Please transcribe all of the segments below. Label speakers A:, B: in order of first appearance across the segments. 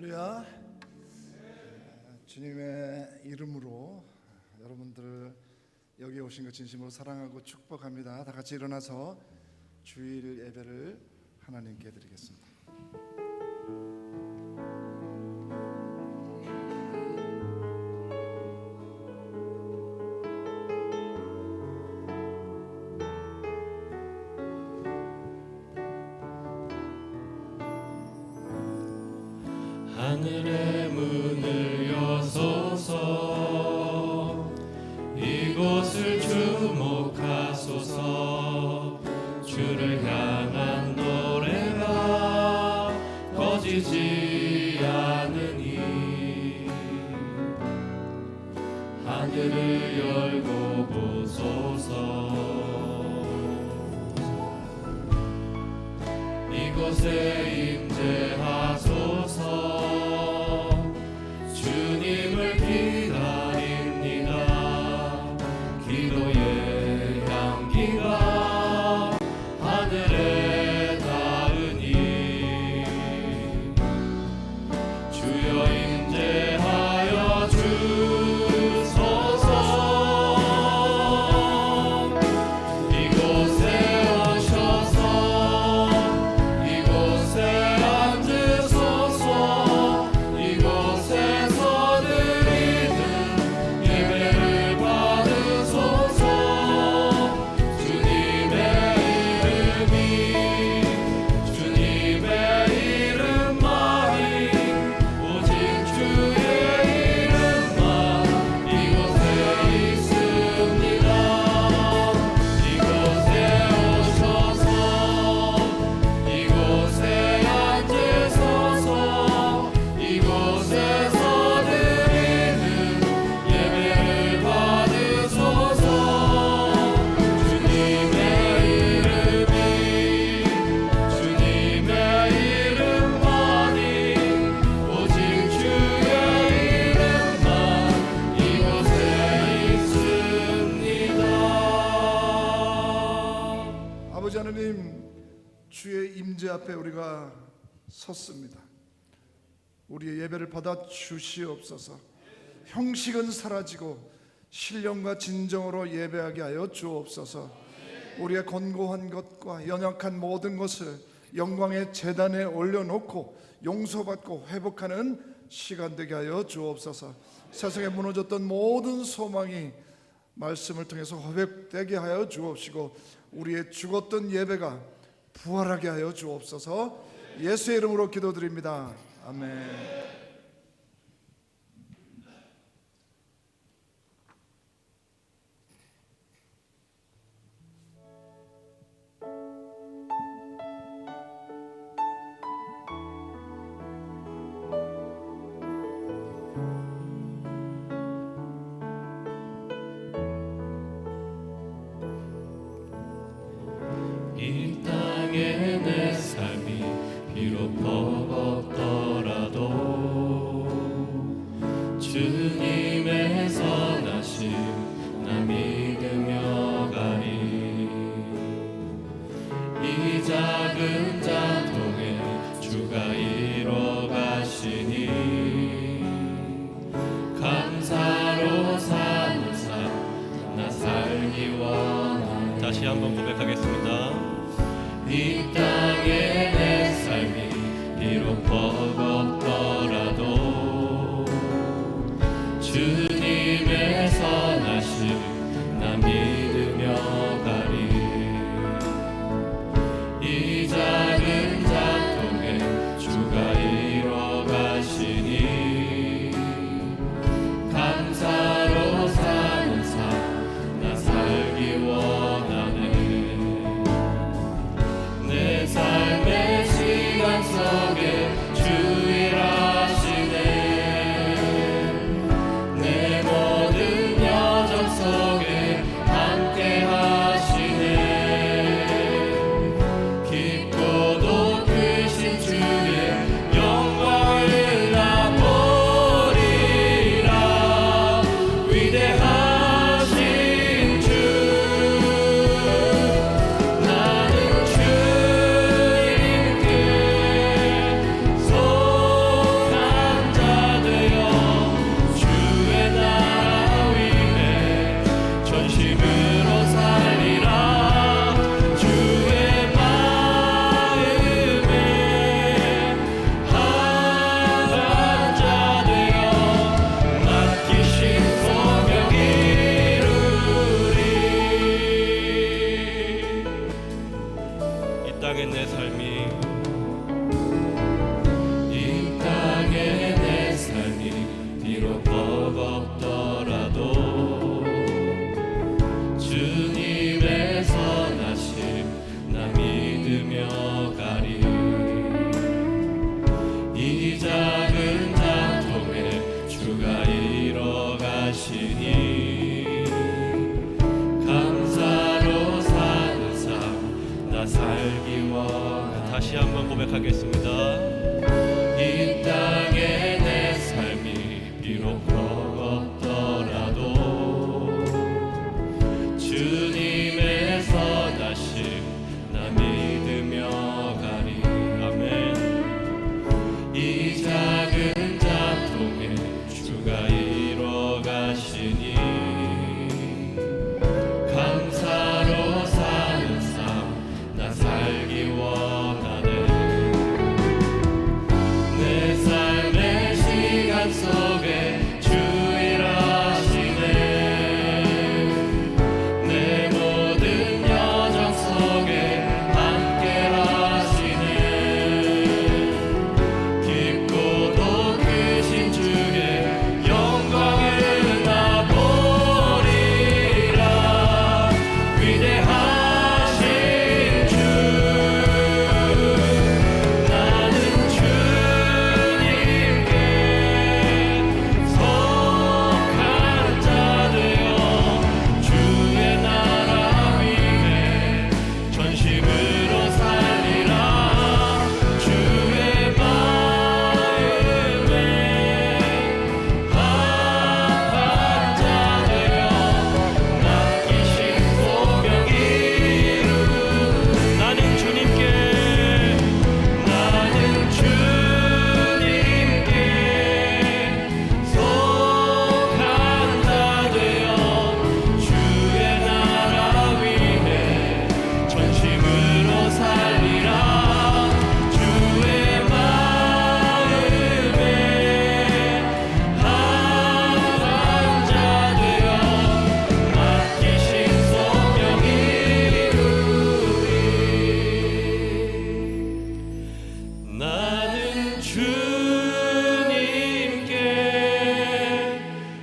A: 할렐루야. 주님의 이름으로 여러분들을 여기 오신 것 진심으로 사랑하고 축복합니다. 다 같이 일어나서 주일 예배를 하나님께 드리겠습니다.
B: 하늘의 문을 여소서, 이곳을 주목하소서. 주를 향한 노래가 꺼지지 않으니 하늘을 열고 보소서. 이곳에 임재하소서. 주님을 기다립니다. 기도의 향기가 하늘에 닿으니 주여 임재하여 주소서. 이곳에 오셔서 이곳에 앉으소서. 이곳에서 드리는 예배를 받으소서. 주님의 이름이 주님의 이름만이 오직 주의 이름만 이곳에 있습니다. 이곳에 오셔서 이곳에 앉으소서. 이곳에서 드리는 예배를 받으소서. 주님의 이름이 주님의 이름만이 오직 주의 이름만 이곳에 있습니다.
A: 아버지 하나님, 주의 임재 앞에 우리가 섰습니다. 우리의 예배를 받아 주시옵소서. 형식은 사라지고 신령과 진정으로 예배하게 하여 주옵소서. 우리의 권고한 것과 연약한 모든 것을 영광의 제단에 올려놓고 용서받고 회복하는 시간 되게 하여 주옵소서. 세상에 무너졌던 모든 소망이 말씀을 통해서 회복되게 하여 주옵시고, 우리의 죽었던 예배가 부활하게 하여 주옵소서. 예수의 이름으로 기도드립니다. 아멘.
B: 이 땅에 내 삶이 비록 버겁더라도 주님의 선하심 나 믿으며 가리. 이 작은 자통에 주가 이뤄 가시니 감사로 사는 삶 나 살기 원하네. 다시 한번 고백하겠습니다. 이 땅에 내 삶이 비록 버겁더라도 주님의 선하심 나 믿으며 가리. 이 작은 자통에 주가 이뤄 가시니 감사로 사는 삶 나 살기 원하네. 내 삶의 시간 속에 주일하시네. 내
C: 다시 한번 고백하겠습니다.
B: 이 땅에 내 삶이 비록 버겁더라도 주님의 선하심 나 믿으며 가리. 아멘. 이 작은 자통에 주가 이뤄 가시니 감사로 사는 삶 나 살기 원하네. 내 삶의 시간 속에 주 일하시네. 내 모든 여정 속에 함께 하시네. 깊고도 크신 주의 영광을 나 보리라. 위대하신 주 나는 주님께 속한 자 되어 주의 나라 위에 전심으로 살리라. 주의 마음에 합한 자 되어 맡기신 소명 이루. 나는 주님께 속한 자 되어 주의 나라 위에 전심으로 살리라. 주의 마음에 합한 자 되어 맡기신 소명 이루리. 나는 주님께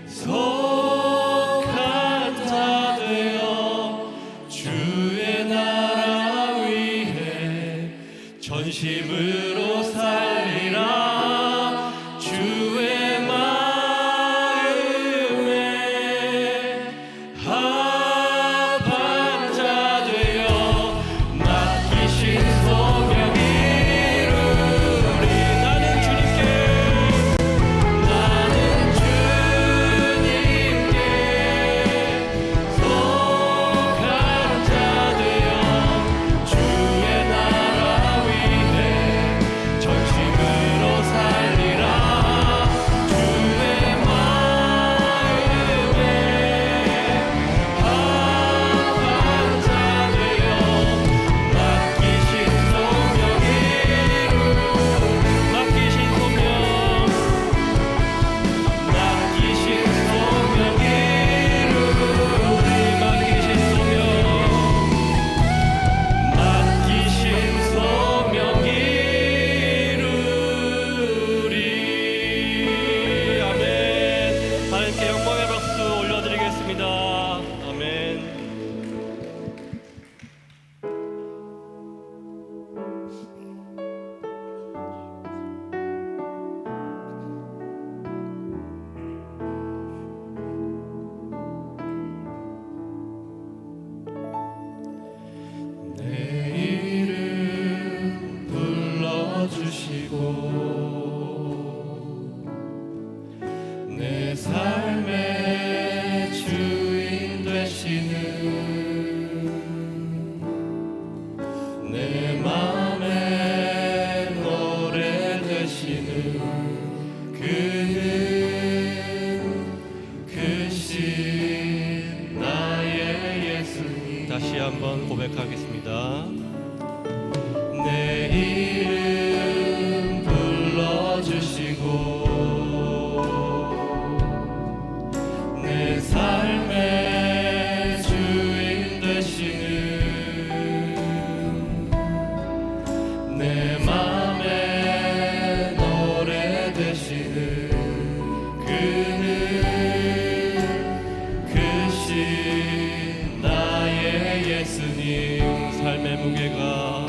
B: 속한 자 되어 주의 나라 위에 전심으로 살리라. 주의 마음에 합한 자 되어 맡기신 소명 이루리. 나는 주님께 속한 자 되어 주의 나라 위에 전심으로 살리라. 주의 마음에 합한 자 되어 맡기신 소명 이루. 맡기신 소명 이루리. 맡기신 소명 이루리. 아멘. 하나님께 영광의 박수 올려드리겠습니다. 아멘. 내 이름 불러주시고 내 삶의 주인 되시는 내 맘에 노래 되시는 그는 크신 나의 예수님.
C: 다시 한번 고백하겠습니다.
B: 내 이름 불러주시고 내 삶의 주인 되시는 내 맘에 노래 되시는 그는 크신 나의 예수님.
C: 삶의 무게가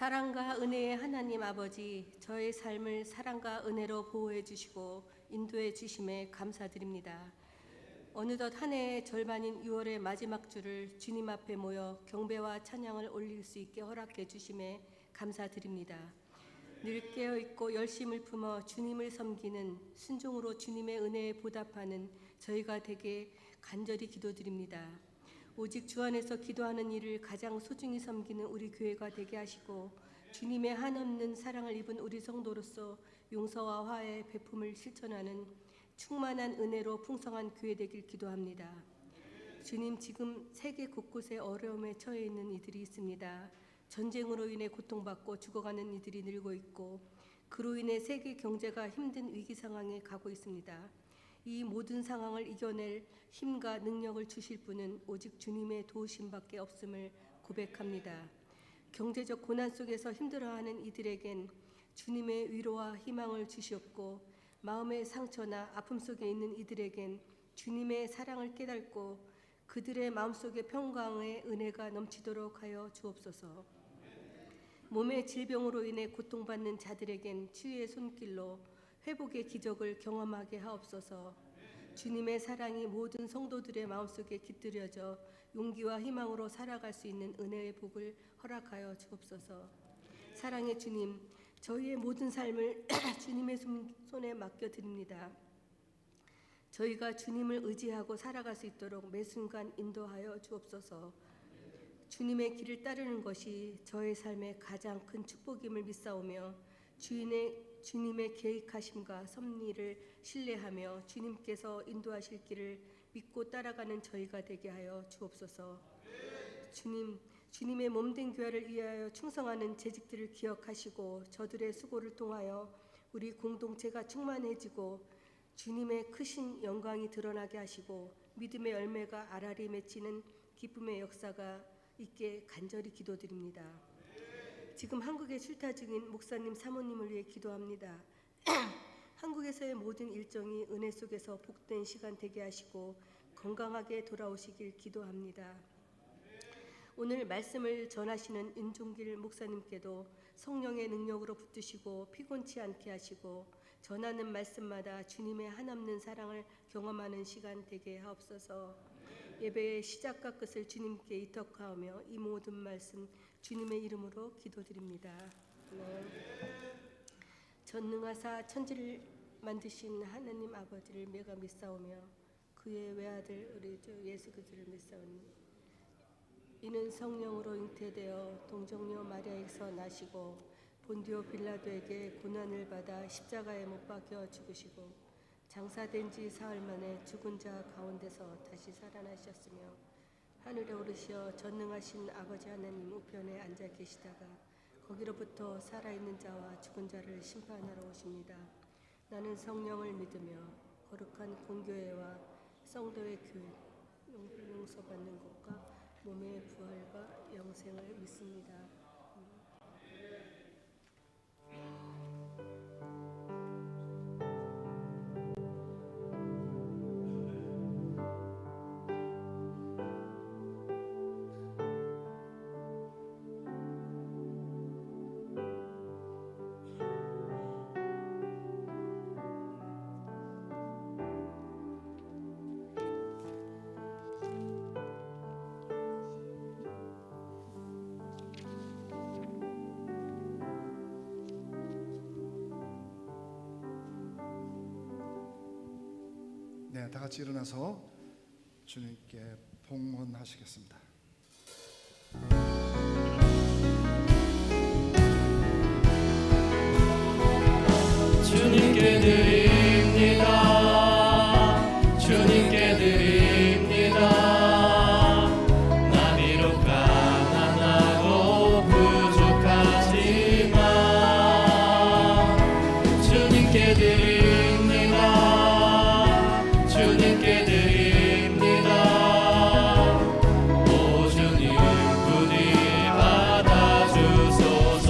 D: 사랑과 은혜의 하나님 아버지, 저의 삶을 사랑과 은혜로 보호해 주시고 인도해 주심에 감사드립니다. 어느덧 한 해의 절반인 6월의 마지막 주를 주님 앞에 모여 경배와 찬양을 올릴 수 있게 허락해 주심에 감사드립니다. 늘 깨어있고 열심을 품어 주님을 섬기는 순종으로 주님의 은혜에 보답하는 저희가 되게 간절히 기도드립니다. 오직 주 안에서 기도하는 일을 가장 소중히 섬기는 우리 교회가 되게 하시고 주님의 한없는 사랑을 입은 우리 성도로서 용서와 화해, 베품을 실천하는 충만한 은혜로 풍성한 교회 되길 기도합니다. 주님, 지금 세계 곳곳에 어려움에 처해 있는 이들이 있습니다. 전쟁으로 인해 고통받고 죽어가는 이들이 늘고 있고 그로 인해 세계 경제가 힘든 위기 상황에 가고 있습니다. 이 모든 상황을 이겨낼 힘과 능력을 주실 분은 오직 주님의 도우심밖에 없음을 고백합니다. 경제적 고난 속에서 힘들어하는 이들에겐 주님의 위로와 희망을 주시옵고 마음의 상처나 아픔 속에 있는 이들에겐 주님의 사랑을 깨닫고 그들의 마음속에 평강의 은혜가 넘치도록 하여 주옵소서. 몸의 질병으로 인해 고통받는 자들에겐 치유의 손길로 회복의 기적을 경험하게 하옵소서. 주님의 사랑이 모든 성도들의 마음속에 깃들여져 용기와 희망으로 살아갈 수 있는 은혜의 복을 허락하여 주옵소서. 사랑의 주님, 저희의 모든 삶을 주님의 손에 맡겨드립니다. 저희가 주님을 의지하고 살아갈 수 있도록 매 순간 인도하여 주옵소서. 주님의 길을 따르는 것이 저의 삶의 가장 큰 축복임을 믿사오며 주님의 계획하심과 섭리를 신뢰하며 주님께서 인도하실 길을 믿고 따라가는 저희가 되게 하여 주옵소서. 주님의 몸된 교회를 위하여 충성하는 재직들을 기억하시고 저들의 수고를 통하여 우리 공동체가 충만해지고 주님의 크신 영광이 드러나게 하시고 믿음의 열매가 알알이 맺히는 기쁨의 역사가 있게 간절히 기도드립니다. 지금 한국에 출타 중인 목사님 사모님을 위해 기도합니다. 한국에서의 모든 일정이 은혜 속에서 복된 시간 되게 하시고 건강하게 돌아오시길 기도합니다. 오늘 말씀을 전하시는 윤종길 목사님께도 성령의 능력으로 붙드시고 피곤치 않게 하시고 전하는 말씀마다 주님의 한없는 사랑을 경험하는 시간 되게 하옵소서. 예배의 시작과 끝을 주님께 이덕하오며 이 모든 말씀 주님의 이름으로 기도드립니다. 전능하사 천지를 만드신 하나님 아버지를 매가 믿사오며 그의 외아들 우리 주 예수 그리스도를 믿사오니 이는 성령으로 잉태되어 동정녀 마리아에게서 나시고 본디오 빌라도에게 고난을 받아 십자가에 못 박혀 죽으시고 장사된 지 사흘 만에 죽은 자 가운데서 다시 살아나셨으며 하늘에 오르시어 전능하신 아버지 하나님 우편에 앉아 계시다가 거기로부터 살아있는 자와 죽은 자를 심판하러 오십니다. 나는 성령을 믿으며 거룩한 공교회와 성도의 교회, 용서받는 것과 몸의 부활과 영생을 믿습니다.
A: 네, 다 같이 일어나서 주님께 봉헌하시겠습니다.
B: 주님께 드립니다. 주님께 드립니다. 나 비록 가난하고 부족하지만 주님께 드립니다. 주님께 드립니다. 오 주님 부디 받아주소서.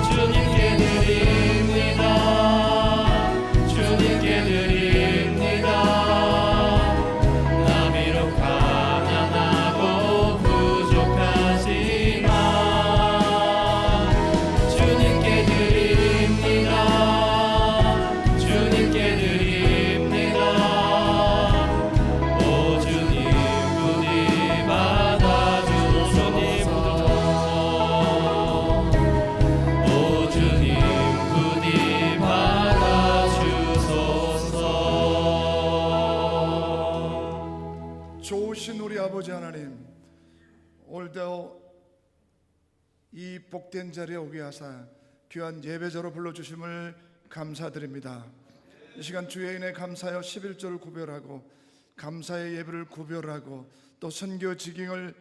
B: 주님께 드립니다. 주님께 드립니다. 나 비록 가난하고 부족하지만
A: 이 복된 자리에 오게 하사 귀한 예배자로 불러주심을 감사드립니다. 이 시간 주의 은혜 감사하여 11조를 구별하고 감사의 예배를 구별하고 또 선교 직ing을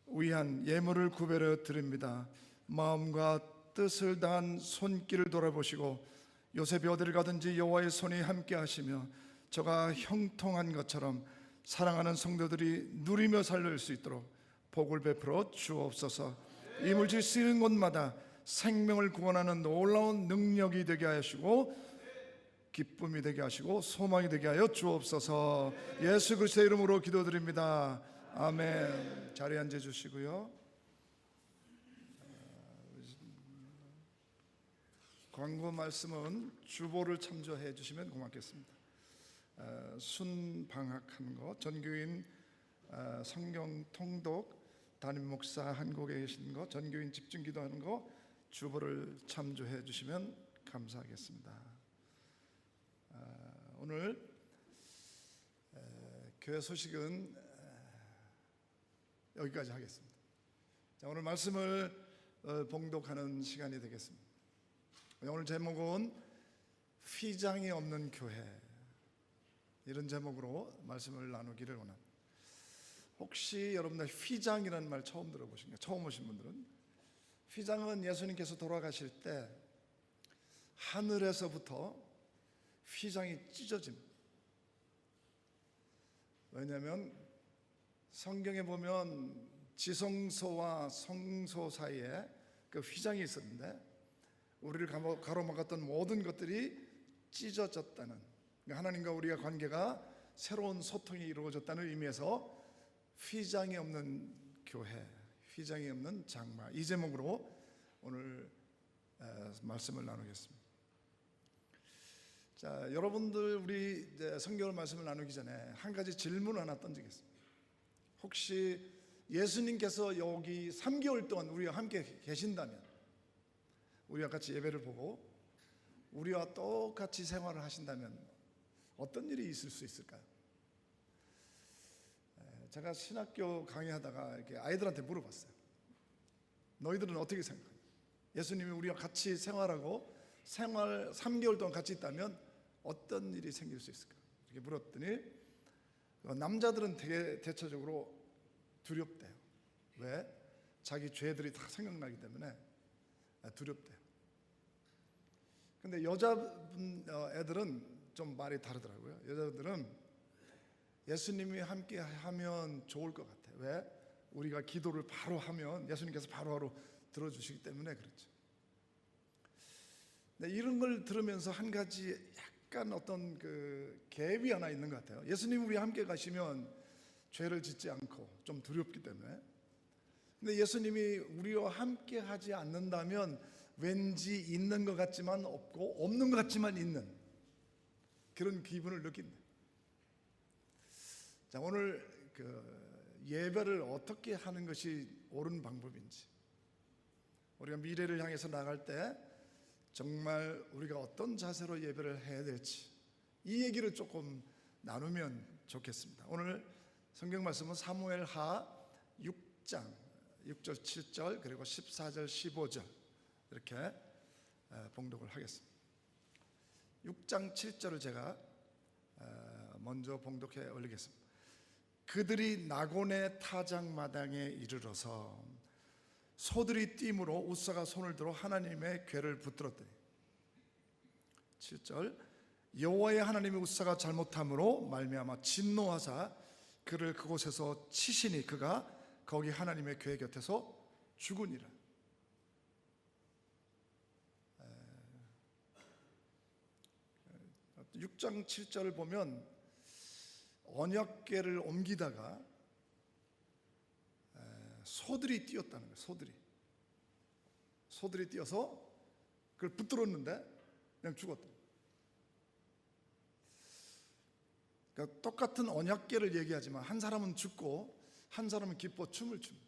A: 위한 예물을 구별하여 드립니다. 마음과 뜻을 다한 손길을 돌아보시고 요셉이 어디를 가든지 여호와의 손이 함께 하시며 저가 형통한 것처럼 사랑하는 성도들이 누리며 살릴 수 있도록 복을 베풀어 주옵소서. 이 물질 쓰이는 곳마다 생명을 구원하는 놀라운 능력이 되게 하시고 기쁨이 되게 하시고 소망이 되게 하여 주옵소서. 예수 그리스도의 이름으로 기도드립니다. 아멘. 자리에 앉아 주시고요. 광고 말씀은 주보를 참조해 주시면 고맙겠습니다. 순방학하는 거, 전교인 성경 통독, 담임 목사 한국에 계신 거, 전교인 집중 기도하는 거 주보를 참조해 주시면 감사하겠습니다. 오늘 교회 소식은 여기까지 하겠습니다. 자, 오늘 말씀을 봉독하는 시간이 되겠습니다. 오늘 제목은 휘장이 없는 교회, 이런 제목으로 말씀을 나누기를 원합니다. 혹시 여러분들 휘장이라는 말 처음 들어보신가요? 처음 오신 분들은 휘장은 예수님께서 돌아가실 때 하늘에서부터 휘장이 찢어집니다. 왜냐하면 성경에 보면 지성소와 성소 사이에 그 휘장이 있었는데 우리를 가로막았던 모든 것들이 찢어졌다는, 하나님과 우리가 관계가 새로운 소통이 이루어졌다는 의미에서 휘장이 없는 교회, 휘장이 없는 장막, 이 제목으로 오늘 말씀을 나누겠습니다. 자, 여러분들 우리 이제 성경 말씀을 나누기 전에 한 가지 질문 하나 던지겠습니다. 혹시 예수님께서 여기 3개월 동안 우리와 함께 계신다면, 우리와 같이 예배를 보고 우리와 똑같이 생활을 하신다면 어떤 일이 있을 수 있을까요? 제가 신학교 강의하다가 이렇게 아이들한테 물어봤어요. 너희들은 어떻게 생각해? 예수님이 우리와 같이 생활하고 3개월 동안 같이 있다면 어떤 일이 생길 수 있을까? 이렇게 물었더니 남자들은 되게 대체적으로 두렵대요. 왜? 자기 죄들이 다 생각나기 때문에 두렵대요. 근데 여자분 애들은 좀 말이 다르더라고요. 여자들은 예수님이 함께 하면 좋을 것 같아요. 왜? 우리가 기도를 바로 하면 예수님께서 바로 들어주시기 때문에 그렇죠. 근데 이런 걸 들으면서 한 가지 약간 어떤 그 갭이 하나 있는 것 같아요. 예수님 우리 함께 가시면 죄를 짓지 않고 좀 두렵기 때문에. 근데 예수님이 우리와 함께 하지 않는다면 왠지 있는 것 같지만 없고 없는 것 같지만 있는 그런 기분을 느낀다. 자, 오늘 그 예배를 어떻게 하는 것이 옳은 방법인지, 우리가 미래를 향해서 나갈 때 정말 우리가 어떤 자세로 예배를 해야 될지 이 얘기를 조금 나누면 좋겠습니다. 오늘 성경 말씀은 사무엘하 6장 6절 7절 그리고 14절 15절 이렇게 봉독을 하겠습니다. 6장 7절을 제가 먼저 봉독해 올리겠습니다. 그들이 나곤의 타작마당에 이르러서 소들이 띠므로 웃사가 손을 들어 하나님의 궤를 붙들었더니 7절 여호와의 하나님의 웃사가 잘못함으로 말미암아 진노하사 그를 그곳에서 치시니 그가 거기 하나님의 궤 곁에서 죽으니라. 에, 6장 7절을 보면 언약궤를 옮기다가 소들이 뛰었다는 거예요. 소들이 뛰어서 그걸 붙들었는데 그냥 죽었다. 그러니까 똑같은 언약궤를 얘기하지만 한 사람은 죽고 한 사람은 기뻐 춤을 춥니다.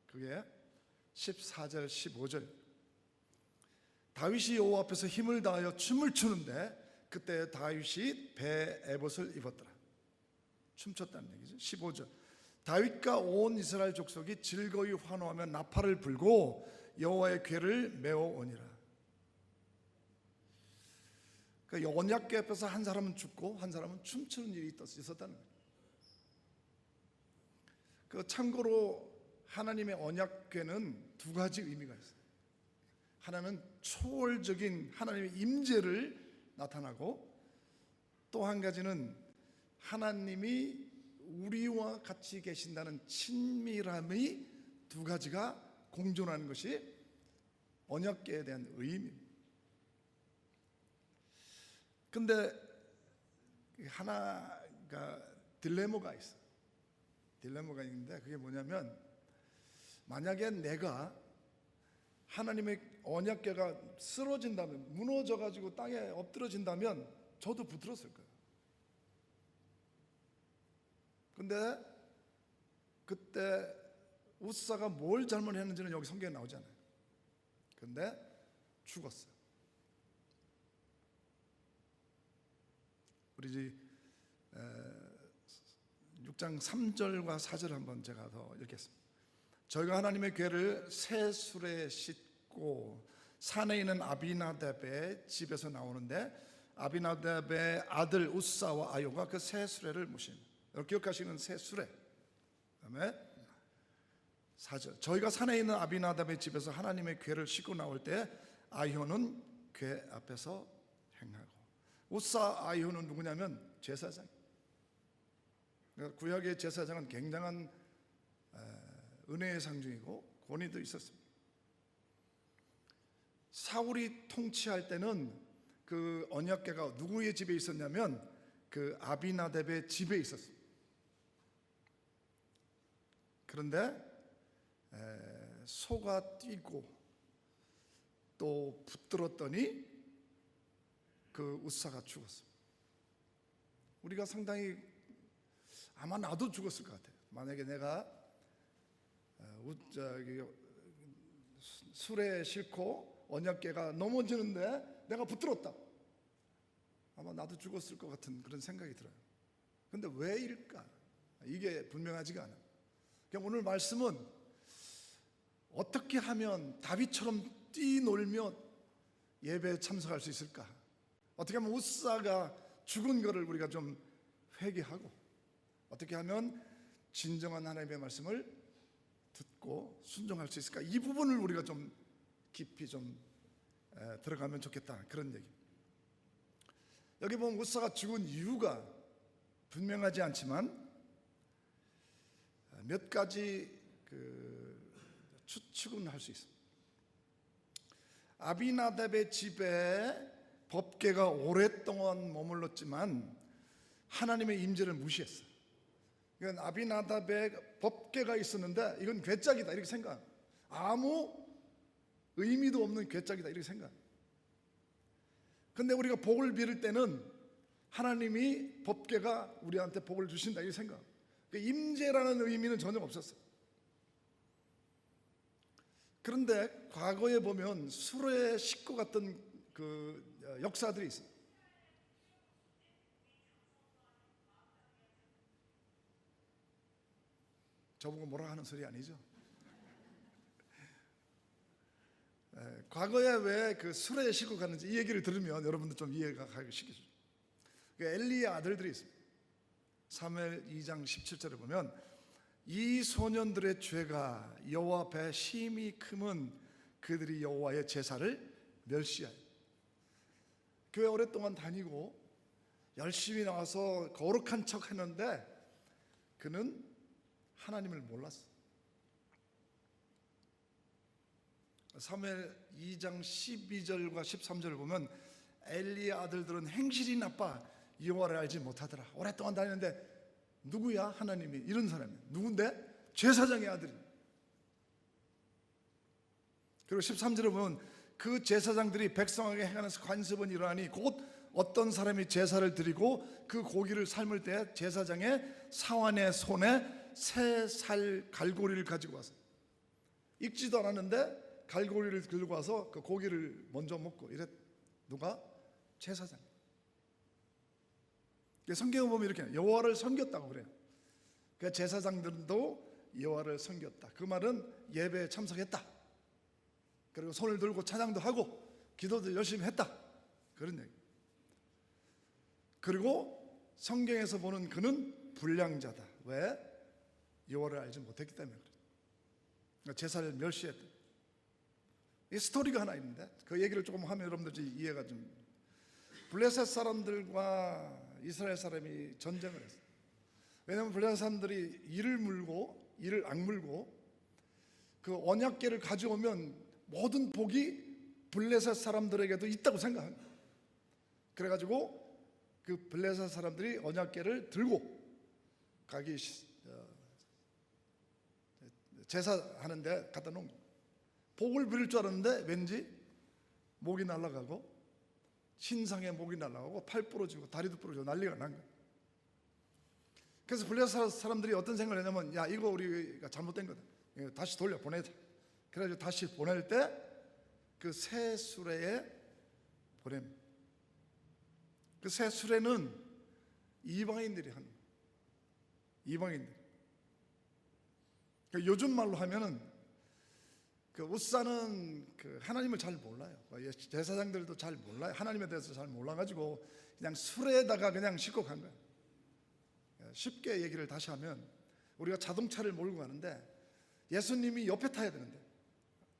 A: 그게 14절 15절. 다윗이 여호와 앞에서 힘을 다하여 춤을 추는데 그때 다윗이 배 에봇을 입었더라. 춤췄다는 얘기죠. 15절. 다윗과 온 이스라엘 족속이 즐거이 환호하며 나팔을 불고 여호와의 궤를 메어오니라. 그러니까 언약궤 앞에서 한 사람은 죽고 한 사람은 춤추는 일이 있었다는 거예요. 그 참고로 하나님의 언약궤는 두 가지 의미가 있어요. 하나는 초월적인 하나님의 임재를 나타나고, 또 한 가지는 하나님이 우리와 같이 계신다는 친밀함의 두 가지가 공존하는 것이 언약궤에 대한 의미입니다. 근데 하나가 딜레마가 있어. 딜레마가 있는데 그게 뭐냐면, 만약에 내가 하나님의 언약궤가 쓰러진다면, 무너져 가지고 땅에 엎드러진다면 저도 붙들었을 거예요. 근데 그때 우사가 뭘 잘못했는지는 여기 성경에 나오잖아요. 근데 죽었어요. 우리 6장 3절과 4절 한번 제가 더 읽겠습니다. 저희가 하나님의 궤를 새 수레에 싣고 산에 있는 아비나답의 집에서 나오는데, 아비나답의 아들 우사와 아요가 그 새 수레를 모십니다. 여러분 기억하시는 새 수레. 그다음에 4절, 저희가 산에 있는 아비나답의 집에서 하나님의 궤를 싣고 나올 때 아효는 궤 앞에서 행하고. 우사 아효는 누구냐면 제사장. 그러니까 구약의 제사장은 굉장한 은혜의 상징이고 권위도 있었습니다. 사울이 통치할 때는 그 언약궤가 누구의 집에 있었냐면 그 아비나답의 집에 있었습니다. 그런데 소가 뛰고 또 붙들었더니 그 우사가 죽었습니다. 우리가 상당히 아마 나도 죽었을 것 같아요. 만약에 내가 수레에 싣고 언약궤가 넘어지는데 내가 붙들었다, 아마 나도 죽었을 것 같은 그런 생각이 들어요. 근데 왜일까? 이게 분명하지가 않아요. 그러니까 오늘 말씀은 어떻게 하면 다윗처럼 뛰놀며 예배에 참석할 수 있을까? 어떻게 하면 우사가 죽은 것을 우리가 좀 회개하고, 어떻게 하면 진정한 하나님의 말씀을 듣고 순종할 수 있을까? 이 부분을 우리가 좀 깊이 좀 들어가면 좋겠다, 그런 얘기입니다. 여기 보면 우사가 죽은 이유가 분명하지 않지만 몇 가지 추측은 할 수 있습니다. 아비나답의 집에 법궤가 오랫동안 머물렀지만 하나님의 임재를 무시했어요. 그러니까 아비나답의 법궤가 있었는데 이건 괴짝이다 이렇게 생각, 아무 의미도 없는 괴짝이다 이렇게 생각. 근데 우리가 복을 빌을 때는 하나님이 법궤가 우리한테 복을 주신다 이렇게 생각. 임재라는 의미는 전혀 없었어요. 그런데 과거에 보면 수레에 싣고 갔던 그 역사들이 있어요. 저보고 뭐라 하는 소리 아니죠? 과거에 왜 그 수레에 싣고 갔는지 이 얘기를 들으면 여러분들 좀 이해가 가기 쉽겠죠. 엘리의 아들들이 있습니다. 사무엘 2장 17절에 보면 이 소년들의 죄가 여호와 앞에 심히 크면 그들이 여호와의 제사를 멸시하여. 교회 오랫동안 다니고 열심히 나와서 거룩한 척 했는데 그는 하나님을 몰랐어. 사무엘 2장 12절과 13절을 보면 엘리의 아들들은 행실이 나빠 여호와를 알지 못하더라. 오랫동안 다니는데 누구야? 하나님이. 이런 사람이야. 누군데? 제사장의 아들이. 그리고 13절에 보면 그 제사장들이 백성에게 행하는 관습은 이러하니 곧 어떤 사람이 제사를 드리고 그 고기를 삶을 때 제사장의 사환의 손에 새 살 갈고리를 가지고 와서, 익지도 않았는데 갈고리를 들고 와서 그 고기를 먼저 먹고 이래. 누가? 제사장. 성경을 보면 이렇게 여호와를 섬겼다고 그래요. 그 제사장들도 여호와를 섬겼다. 그 말은 예배에 참석했다. 그리고 손을 들고 찬양도 하고 기도도 열심히 했다. 그런 얘기. 그리고 성경에서 보는 그는 불량자다. 왜? 여호와를 알지 못했기 때문에 그래. 그러니까 제사를 멸시했다. 이 스토리가 하나 있는데 그 얘기를 조금 하면 여러분들이 이해가 좀. 블레셋 사람들과 이스라엘 사람이 전쟁을 했어요. 왜냐하면 블레셋 사람들이 이를 악물고 그 언약궤를 가져오면 모든 복이 블레셋 사람들에게도 있다고 생각합니다. 그래가지고 그 블레셋 사람들이 언약궤를 들고 가기 제사하는데 갖다 놓은 거예요. 복을 빌릴 줄 알았는데 왠지 목이 날아가고 신상의 목이 날아가고 팔 부러지고 다리도 부러지고 난리가 난 거예요. 그래서 블레셋 사람들이 어떤 생각을 했냐면 야 이거 우리가 잘못된 거다. 다시 돌려 보내자. 그래가지고 다시 보낼 때 그 새 수레에 보냅니다. 그 새 수레는 이방인들이 하는 거예요. 이방인들. 그러니까 요즘 말로 하면은 그 우사는 그 하나님을 잘 몰라요. 제사장들도 잘 몰라요. 하나님에 대해서 잘 몰라가지고 그냥 수레에다가 그냥 싣고 간 거예요. 쉽게 얘기를 다시 하면 우리가 자동차를 몰고 가는데 예수님이 옆에 타야 되는데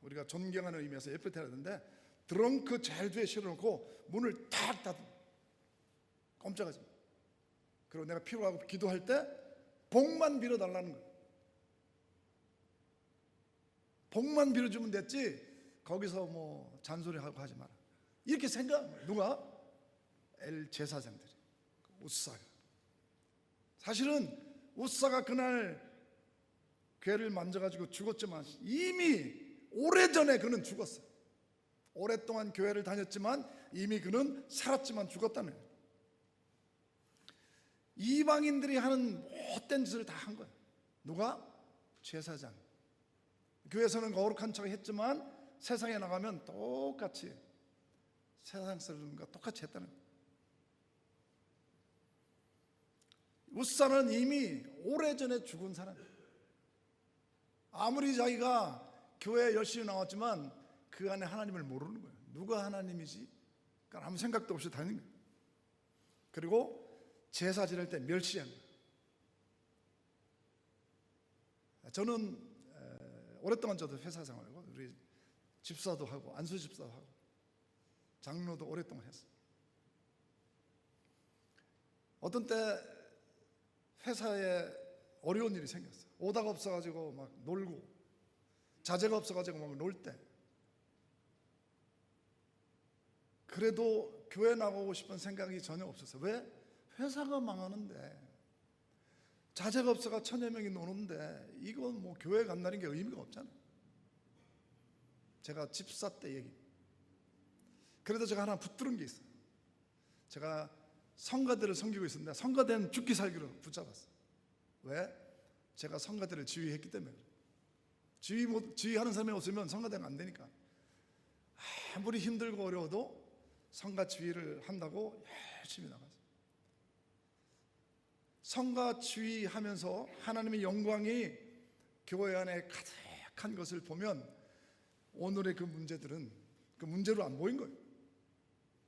A: 우리가 존경하는 의미에서 옆에 타야 되는데 트렁크 제일 뒤에 실어놓고 문을 탁 닫아 꼼짝하지 마. 그리고 내가 필요하고 기도할 때 복만 빌어달라는 거예요. 복만 빌어주면 됐지 거기서 뭐 잔소리하고 하지 마라 이렇게 생각한 거예요. 누가? 제사장들이 우사가. 사실은 우사가 그날 괴를 만져가지고 죽었지만 이미 오래전에 그는 죽었어요. 오랫동안 교회를 다녔지만 이미 그는 살았지만 죽었다는 거예요. 이방인들이 하는 못된 짓을 다 한 거예요. 누가? 제사장. 교회에서는 거룩한 척 했지만 세상에 나가면 똑같이 세상 사람과 똑같이 했다는 거예요. 우사는 이미 오래전에 죽은 사람이에요. 아무리 자기가 교회에 열심히 나왔지만 그 안에 하나님을 모르는 거예요. 누가 하나님이지? 그러니까 아무 생각도 없이 다니는 거예요. 그리고 제사 지낼 때 멸시한 거예요. 저는 오랫동안 저도 회사 생활하고 우리 집사도 하고 안수 집사도 하고 장로도 오랫동안 했어요. 어떤 때 회사에 어려운 일이 생겼어요. 오다가 없어가지고 막 놀고 자재가 없어가지고 막 놀 때 그래도 교회 나가고 싶은 생각이 전혀 없었어요. 왜? 회사가 망하는데 자재가 없어가 1000여 명이 노는데 이건 뭐 교회 간다는 게 의미가 없잖아요. 제가 집사 때 얘기. 그래도 제가 하나 붙들은 게 있어요. 제가 성가대를 섬기고 있었는데 성가대는 죽기 살기로 붙잡았어요. 왜? 제가 성가대를 지휘했기 때문에. 지휘하는 사람이 없으면 성가대는 안 되니까. 아무리 힘들고 어려워도 성가 지휘를 한다고 열심히 나갔어요. 성가 지휘하면서 하나님의 영광이 교회 안에 가득한 것을 보면 오늘의 그 문제들은 그 문제로 안 보인 거예요.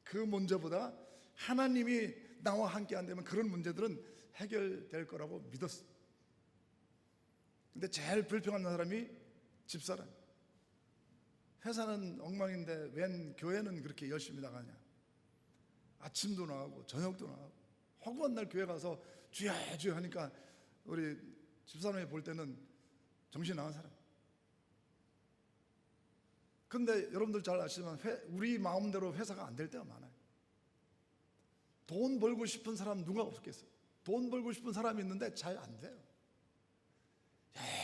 A: 그 문제보다 하나님이 나와 함께 안 되면 그런 문제들은 해결될 거라고 믿었어요. 근데 제일 불평한 사람이 집사람. 회사는 엉망인데 웬 교회는 그렇게 열심히 나가냐. 아침도 나가고 저녁도 나가고 허구한 날 교회 가서 주야 주야 하니까 우리 집사람이 볼 때는 정신 나간 사람. 근데 여러분들 잘 아시지만 우리 마음대로 회사가 안 될 때가 많아요. 돈 벌고 싶은 사람 누가 없겠어요? 돈 벌고 싶은 사람이 있는데 잘 안 돼요.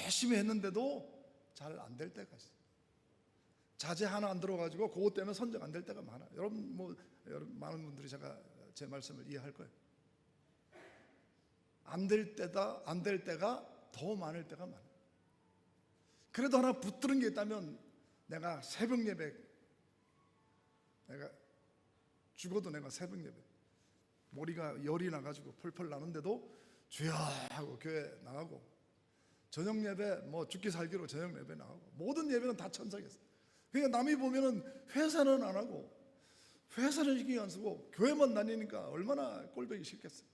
A: 열심히 했는데도 잘 안 될 때가 있어요. 자재 하나 안 들어가지고 그것 때문에 선정 안 될 때가 많아요. 여러분 많은 분들이 제 말씀을 이해할 거예요. 안 될 때가 더 많을 때가 많아요. 그래도 하나 붙들은 게 있다면 내가 새벽 예배, 내가 죽어도 내가 새벽 예배, 머리가 열이 나가지고 펄펄 나는데도 주여 하고 교회 나가고, 저녁 예배 뭐 죽기 살기로 저녁 예배 나가고, 모든 예배는 다 천사겠어요. 그러니까 남이 보면은 회사는 안 하고 회사는 신경 안 쓰고 교회만 다니니까 얼마나 꼴보기 싫겠어요.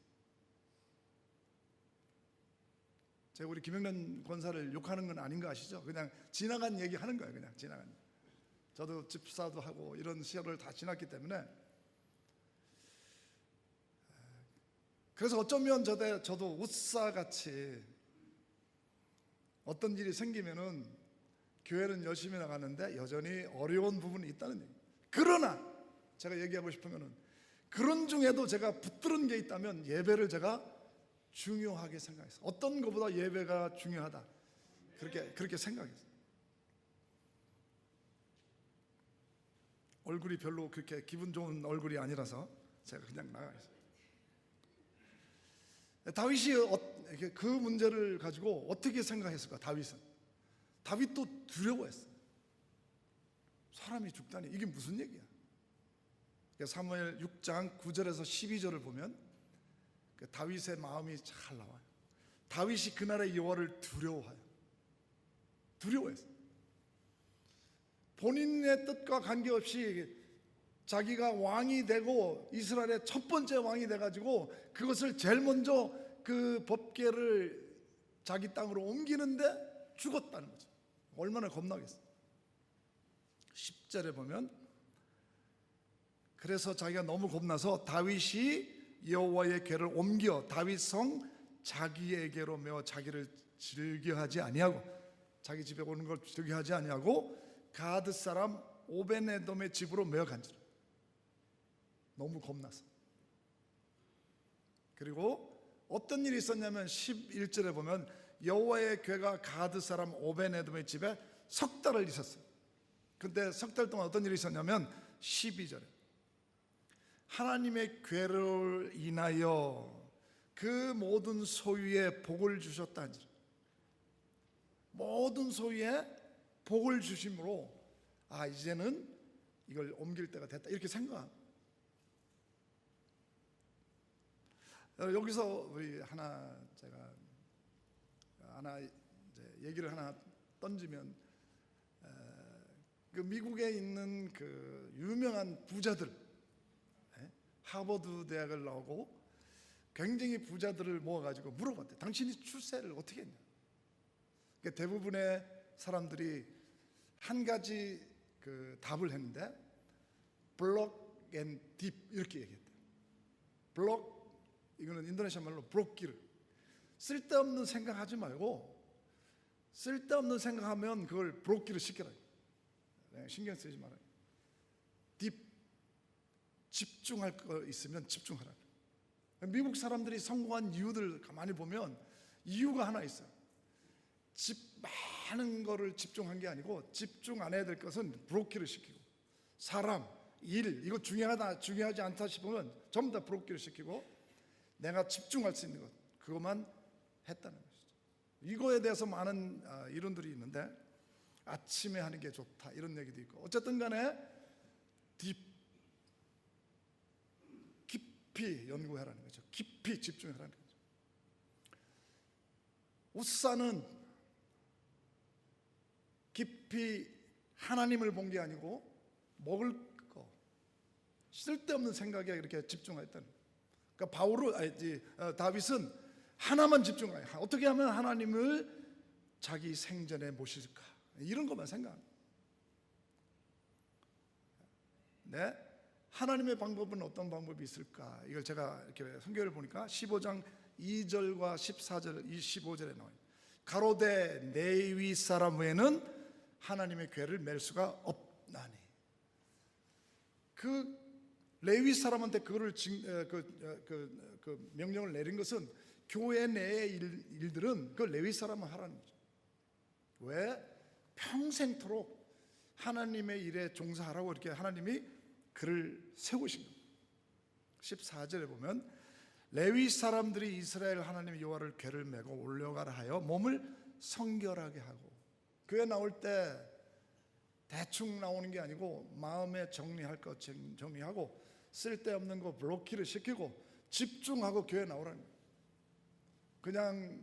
A: 제가 우리 김영란 권사를 욕하는 건 아닌 거 아시죠? 그냥 지나간 얘기 하는 거예요. 그냥 지나간. 저도 집사도 하고 이런 시절을 다 지났기 때문에. 그래서 어쩌면 저도 웃사같이 어떤 일이 생기면은 교회는 열심히 나가는데 여전히 어려운 부분이 있다는 얘기예요. 그러나 제가 얘기하고 싶은 거는, 그런 중에도 제가 붙들은 게 있다면 예배를 제가 중요하게 생각했어요. 어떤 것보다 예배가 중요하다, 그렇게 생각했어요. 얼굴이 별로 그렇게 기분 좋은 얼굴이 아니라서 제가 그냥 나가겠어요. 다윗이 그 문제를 가지고 어떻게 생각했을까? 다윗도 두려워했어요. 사람이 죽다니, 이게 무슨 얘기야? 사무엘 6장 9절에서 12절을 보면 다윗의 마음이 잘 나와요. 다윗이 그날의 여호와를 두려워했어요. 본인의 뜻과 관계없이 자기가 왕이 되고 이스라엘의 첫 번째 왕이 돼가지고 그것을 제일 먼저 그 법궤를 자기 땅으로 옮기는데 죽었다는 거죠. 얼마나 겁나겠어요. 10절에 보면, 그래서 자기가 너무 겁나서 다윗이 여호와의 궤를 옮겨 다윗 성 자기에게로 메어 자기를 즐겨하지 아니하고, 자기 집에 오는 걸 즐겨하지 아니하고 가드 사람 오벤에돔의 집으로 메어 간지라. 너무 겁나서. 그리고 어떤 일이 있었냐면 11절에 보면 여호와의 궤가 가드 사람 오벤에돔의 집에 석 달을 있었어요. 근데 석 달 동안 어떤 일이 있었냐면 12절에 하나님의 궤를 인하여 그 모든 소유에 복을 주셨다. 모든 소유에 복을 주심으로 이제는 이걸 옮길 때가 됐다, 이렇게 생각합니다. 여기서 우리 제가 이제 얘기를 하나 던지면, 그 미국에 있는 그 유명한 부자들, 하버드 대학을 나오고 굉장히 부자들을 모아가지고 물어봤대. 당신이 출세를 어떻게 했냐? 그러니까 대부분의 사람들이 한 가지 그 답을 했는데, 블록 앤 딥 이렇게 얘기했대. 블록, 이거는 인도네시아 말로 브로키를, 쓸데없는 생각하지 말고, 쓸데없는 생각하면 그걸 브로키를 시켜라. 신경 쓰지 말아요. 딥, 집중할 거 있으면 집중하라. 미국 사람들이 성공한 이유들 가만히 보면 이유가 하나 있어요. 많은 거를 집중한 게 아니고, 집중 안 해야 될 것은 브로키를 시키고, 사람, 일, 이거 중요하지 않다 싶으면 전부 다 브로키를 시키고, 내가 집중할 수 있는 것, 그것만 했다는 것이죠. 이거에 대해서 많은 이론들이 있는데, 아침에 하는 게 좋다 이런 얘기도 있고, 어쨌든 간에 깊이 연구하라는 거죠. 깊이 집중하라는 거죠. 웃사는 깊이 하나님을 본 게 아니고 먹을 거, 쓸데없는 생각에 이렇게 집중했다는 거예요. 그러니까 다윗은 하나만 집중해요. 어떻게 하면 하나님을 자기 생전에 모실까, 이런 것만 생각합니다. 하나님의 방법은 어떤 방법이 있을까? 이걸 제가 이렇게 성경을 보니까 15장 2절과 14절, 25절에 나와요. 가로되 레위 사람 외에는 하나님의 궤를 맬 수가 없나니. 그 레위 사람한테 그거를 그 명령을 내린 것은 교회 내의 일들은 그 레위 사람은 하라는 거죠. 왜? 평생토록 하나님의 일에 종사하라고 이렇게 하나님이 그를 세우신 겁니다. 14절에 보면 레위 사람들이 이스라엘 하나님 여호와를 궤를 메고 올려가라 하여 몸을 성결하게 하고, 교회 나올 때 대충 나오는 게 아니고 마음에 정리할 것 정리하고, 쓸데없는 거 블로키를 시키고 집중하고 교회 나오라는 거예요. 그냥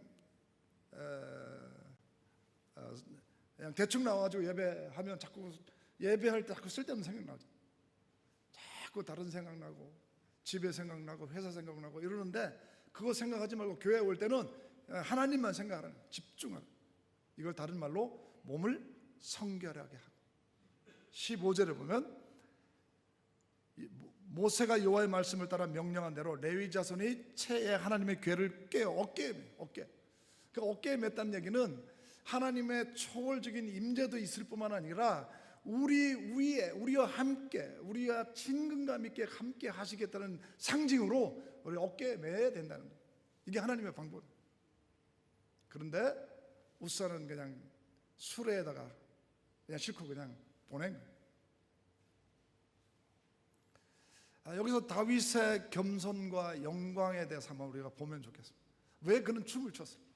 A: 그냥 대충 나와가지고 예배하면 자꾸 예배할 때 자꾸 쓸데없는 생각나죠. 자꾸 다른 생각나고 집에 생각나고 회사 생각나고 이러는데 그거 생각하지 말고 교회 올 때는 하나님만 생각하라는 거예요. 집중하라. 이걸 다른 말로 몸을 성결하게 하고 15절에 보면 모세가 여호와의 말씀을 따라 명령한 대로 레위 자손이 채에 하나님의 괴를 꿰어 어깨에 그 어깨에 맸다는 얘기는 하나님의 초월적인 임재도 있을 뿐만 아니라 우리 위에 우리와 함께 우리가 친근감 있게 함께 하시겠다는 상징으로 우리 어깨에 매야 된다는 거예요. 이게 하나님의 방법. 그런데 우사는 그냥 수레에다가 그냥 싣고 그냥 보낸 거예요. 여기서 다윗의 겸손과 영광에 대해서 한번 우리가 보면 좋겠습니다. 왜 그는 춤을 췄습니까?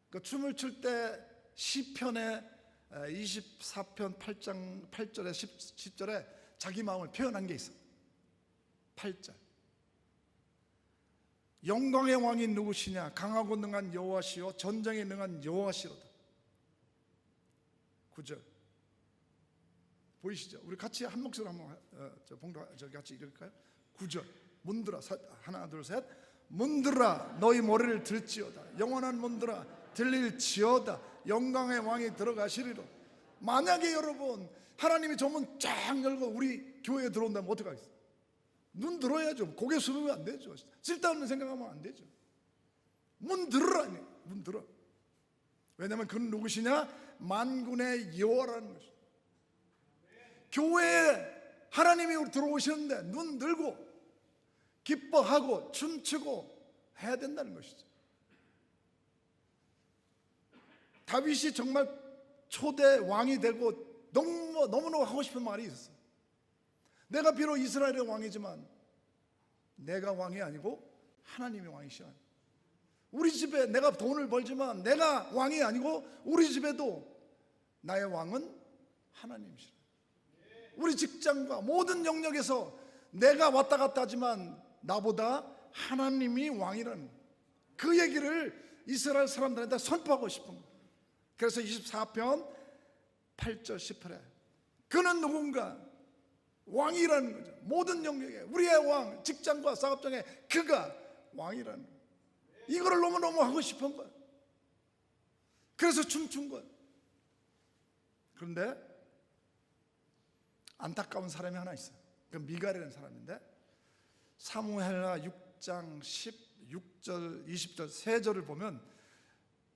A: 그 춤을 출 때 시편의 24편 8장 8절에 10절에 자기 마음을 표현한 게 있어요. 8절 영광의 왕이 누구시냐? 강하고 능한 여호와시요 전쟁에 능한 여호와시로다. 9절 보이시죠? 우리 같이 한 목소리 한번 같이 읽을까요? 9절 문들아 하나 둘 셋 문들아 너희 머리를 들지어다. 영원한 문들아 들릴지어다. 영광의 왕이 들어가시리로. 만약에 여러분 하나님이 저 문 쫙 열고 우리 교회에 들어온다면 어떡하겠어요? 눈 들어야죠. 고개 숙이면 안 되죠. 쓸데없는 생각하면 안 되죠. 문 들으라니. 문 들어. 왜냐하면 그는 누구시냐? 만군의 여호와라는 것이죠. 교회에 하나님이 들어오시는데 눈 들고 기뻐하고 춤추고 해야 된다는 것이죠. 다윗이 정말 초대 왕이 되고 너무너무 하고 싶은 말이 있었어요. 내가 비록 이스라엘의 왕이지만 내가 왕이 아니고 하나님이 왕이시라. 우리 집에 내가 돈을 벌지만 내가 왕이 아니고 우리 집에도 나의 왕은 하나님이시라. 우리 직장과 모든 영역에서 내가 왔다 갔다 하지만 나보다 하나님이 왕이라는 그 얘기를 이스라엘 사람들한테 선포하고 싶은 거예요. 그래서 24편 8절 10절에 그는 누군가? 왕이라는 거죠. 모든 영역에 우리의 왕, 직장과 사업장에 그가 왕이라는 거예요. 이거를 너무너무 하고 싶은 거예요. 그래서 춤춘 거예요. 그런데 안타까운 사람이 하나 있어요. 그 미갈이라는 사람인데 사무엘하 6장 16절 20절 3절을 보면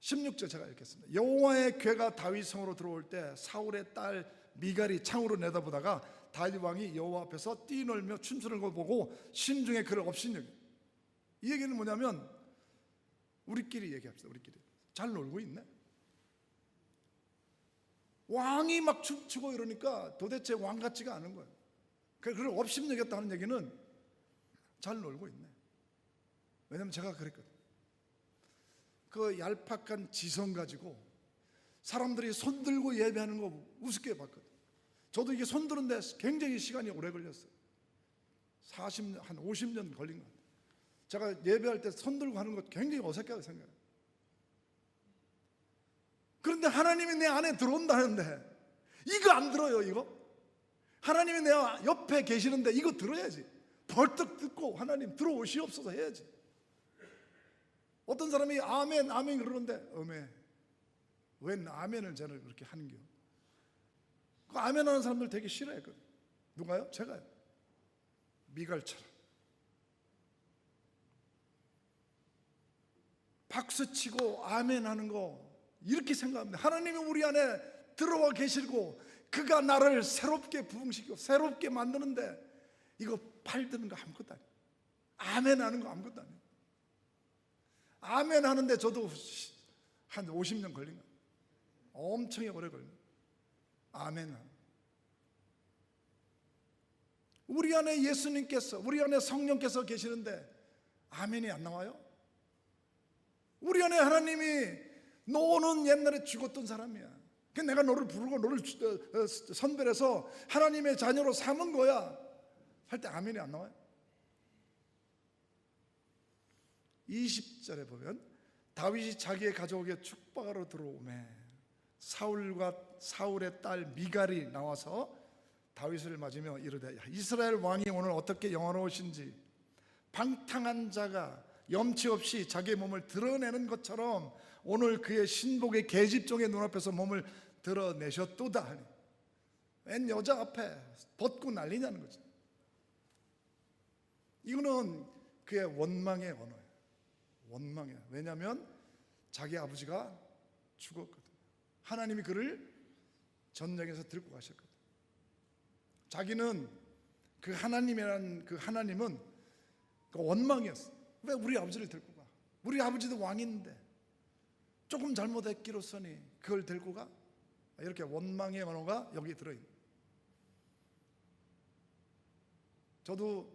A: 16절 제가 읽겠습니다. 여호와의 궤가 다윗 성으로 들어올 때 사울의 딸 미갈이 창으로 내다보다가 다윗 왕이 여호와 앞에서 뛰놀며 춤추는 걸 보고 심중에 그를 업신여겨. 이 얘기는 뭐냐면 우리끼리 얘기합시다. 우리끼리 잘 놀고 있네. 왕이 막 춤추고 이러니까 도대체 왕 같지가 않은 거예요. 그걸 업신여겼다는 얘기는 잘 놀고 있네. 왜냐면 제가 그랬거든요. 그 얄팍한 지성 가지고 사람들이 손들고 예배하는 거 우습게 봤거든요. 저도 이게 손드는데 굉장히 시간이 오래 걸렸어요. 한 50년 걸린 것 같아요. 제가 예배할 때 손들고 하는 것 굉장히 어색하게 생각해요. 그런데 하나님이 내 안에 들어온다는데 이거 안 들어요. 이거 하나님이 내 옆에 계시는데 이거 들어야지. 벌떡 듣고 하나님 들어오시옵소서 해야지. 어떤 사람이 아멘 아멘 그러는데 웬 아멘을 저는 그렇게 하는겨. 그 아멘 하는 사람들 되게 싫어했거든요. 누가요? 제가요. 미갈처럼 박수치고 아멘 하는 거 이렇게 생각합니다. 하나님이 우리 안에 들어와 계시고 그가 나를 새롭게 부흥시키고 새롭게 만드는데 이거 팔드는 거 아무것도 아니에요. 아멘 하는 거 아무것도 아니에요. 아멘 하는데 저도 한 50년 걸린 거예요. 엄청 오래 걸린 거예요. 아멘. 우리 안에 예수님께서 우리 안에 성령께서 계시는데 아멘이 안 나와요? 우리 안에 하나님이 너는 옛날에 죽었던 사람이야. 내가 너를 부르고 너를 선별해서 하나님의 자녀로 삼은 거야 할 때 아멘이 안 나와요? 20절에 보면 다윗이 자기의 가족에게 축복하러 들어오매 사울과 사울의 딸 미갈이 나와서 다윗을 맞으며 이르되 이스라엘 왕이 오늘 어떻게 영화로우신지 방탕한 자가 염치 없이 자기의 몸을 드러내는 것처럼 오늘 그의 신복의 계집종의 눈앞에서 몸을 드러내셨도다 하니 웬 여자 앞에 벗고 난리냐는 거죠. 이거는 그의 원망의 언어예요. 원망이에요. 왜냐하면 자기 아버지가 죽었거든요. 하나님이 그를 전쟁에서 들고 가셨거든요. 자기는 그 하나님이라는 그 하나님은 그 원망이었어. 왜 우리 아버지를 들고 가? 우리 아버지도 왕인데 조금 잘못했기로서니 그걸 들고 가? 이렇게 원망의 언어가 여기 들어있는. 저도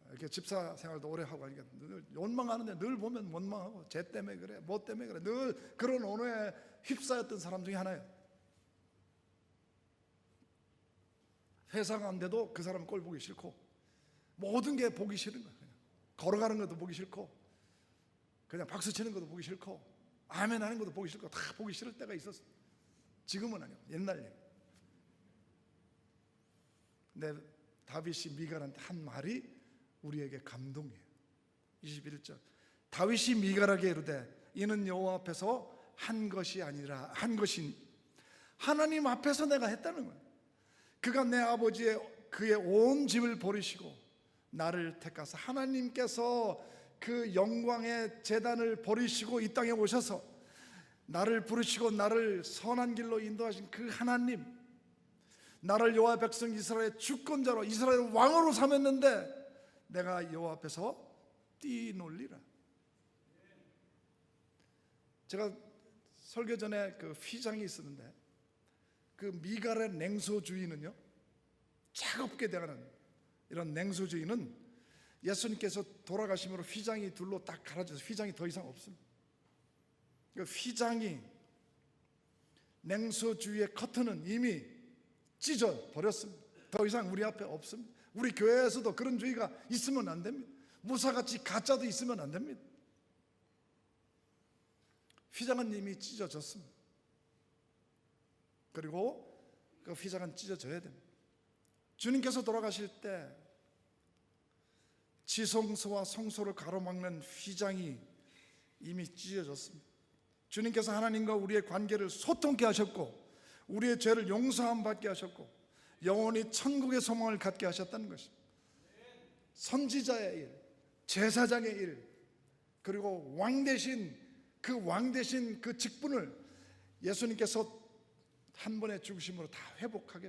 A: 이렇게 집사 생활도 오래 하고 하니까 늘 원망하는데 늘 보면 원망하고 쟤 때문에 그래 뭐 때문에 그래 늘 그런 언어에 휩싸였던 사람 중에 하나예요. 회사 가는데도 그 사람 꼴 보기 싫고 모든 게 보기 싫은 거예요. 그냥 걸어가는 것도 보기 싫고 그냥 박수 치는 것도 보기 싫고 아멘 하는 것도 보기 싫고 다 보기 싫을 때가 있었어. 지금은 아니고 옛날 얘기. 근데 다윗이 미갈한테 한 말이 우리에게 감동이에요. 21절 다윗이 미갈에게 이르되 이는 여호와 앞에서 한 것이 아니라 한 것이 하나님 앞에서 내가 했다는 거예요. 그가 내 아버지의 그의 온 집을 버리시고 나를 택하사 하나님께서 그 영광의 제단을 버리시고 이 땅에 오셔서 나를 부르시고 나를 선한 길로 인도하신 그 하나님, 나를 여호와 백성 이스라엘의 주권자로 이스라엘 왕으로 삼았는데 내가 여호와 앞에서 뛰놀리라. 제가 설교 전에 그 휘장이 있었는데 그 미갈의 냉소주의는요, 차갑게 대하는 이런 냉소주의는 예수님께서 돌아가심으로 휘장이 둘로 딱 갈아져서 휘장이 더 이상 없습니다. 그 휘장이 냉소주의의 커튼은 이미 찢어 버렸습니다. 더 이상 우리 앞에 없습니다. 우리 교회에서도 그런 주의가 있으면 안 됩니다. 무사같이 가짜도 있으면 안 됩니다. 휘장은 이미 찢어졌습니다. 그리고 그 휘장은 찢어져야 됩니다. 주님께서 돌아가실 때 지성소와 성소를 가로막는 휘장이 이미 찢어졌습니다. 주님께서 하나님과 우리의 관계를 소통케 하셨고 우리의 죄를 용서함 받게 하셨고 영원히 천국의 소망을 갖게 하셨다는 것입니다. 선지자의 일, 제사장의 일, 그리고 왕 대신 그 직분을 예수님께서 한 번의 죽으심으로 다 회복하게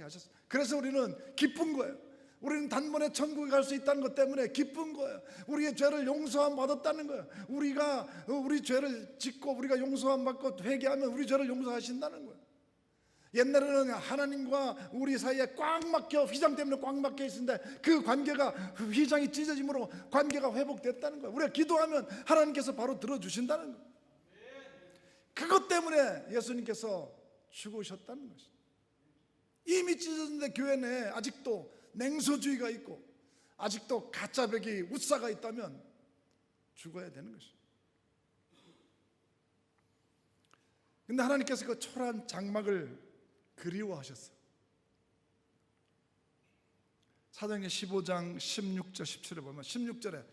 A: 하셨어요. 그래서 우리는 기쁜 거예요. 우리는 단번에 천국에 갈 수 있다는 것 때문에 기쁜 거예요. 우리의 죄를 용서함 받았다는 거예요. 우리가 우리 죄를 짓고 우리가 용서함 받고 회개하면 우리 죄를 용서하신다는 거예요. 옛날에는 하나님과 우리 사이에 꽉 막혀 휘장 때문에 꽉 막혀 있었는데 그 관계가 휘장이 찢어짐으로 관계가 회복됐다는 거예요. 우리가 기도하면 하나님께서 바로 들어주신다는 거예요. 그것 때문에 예수님께서 죽으셨다는 것이죠. 이미 찢어졌는데 교회 내에 아직도 냉소주의가 있고 아직도 가짜배기 웃사가 있다면 죽어야 되는 것이죠. 근데 하나님께서 그 초라한 장막을 그리워하셨어요. 사도행전 15장 16절 17절에 보면 16절에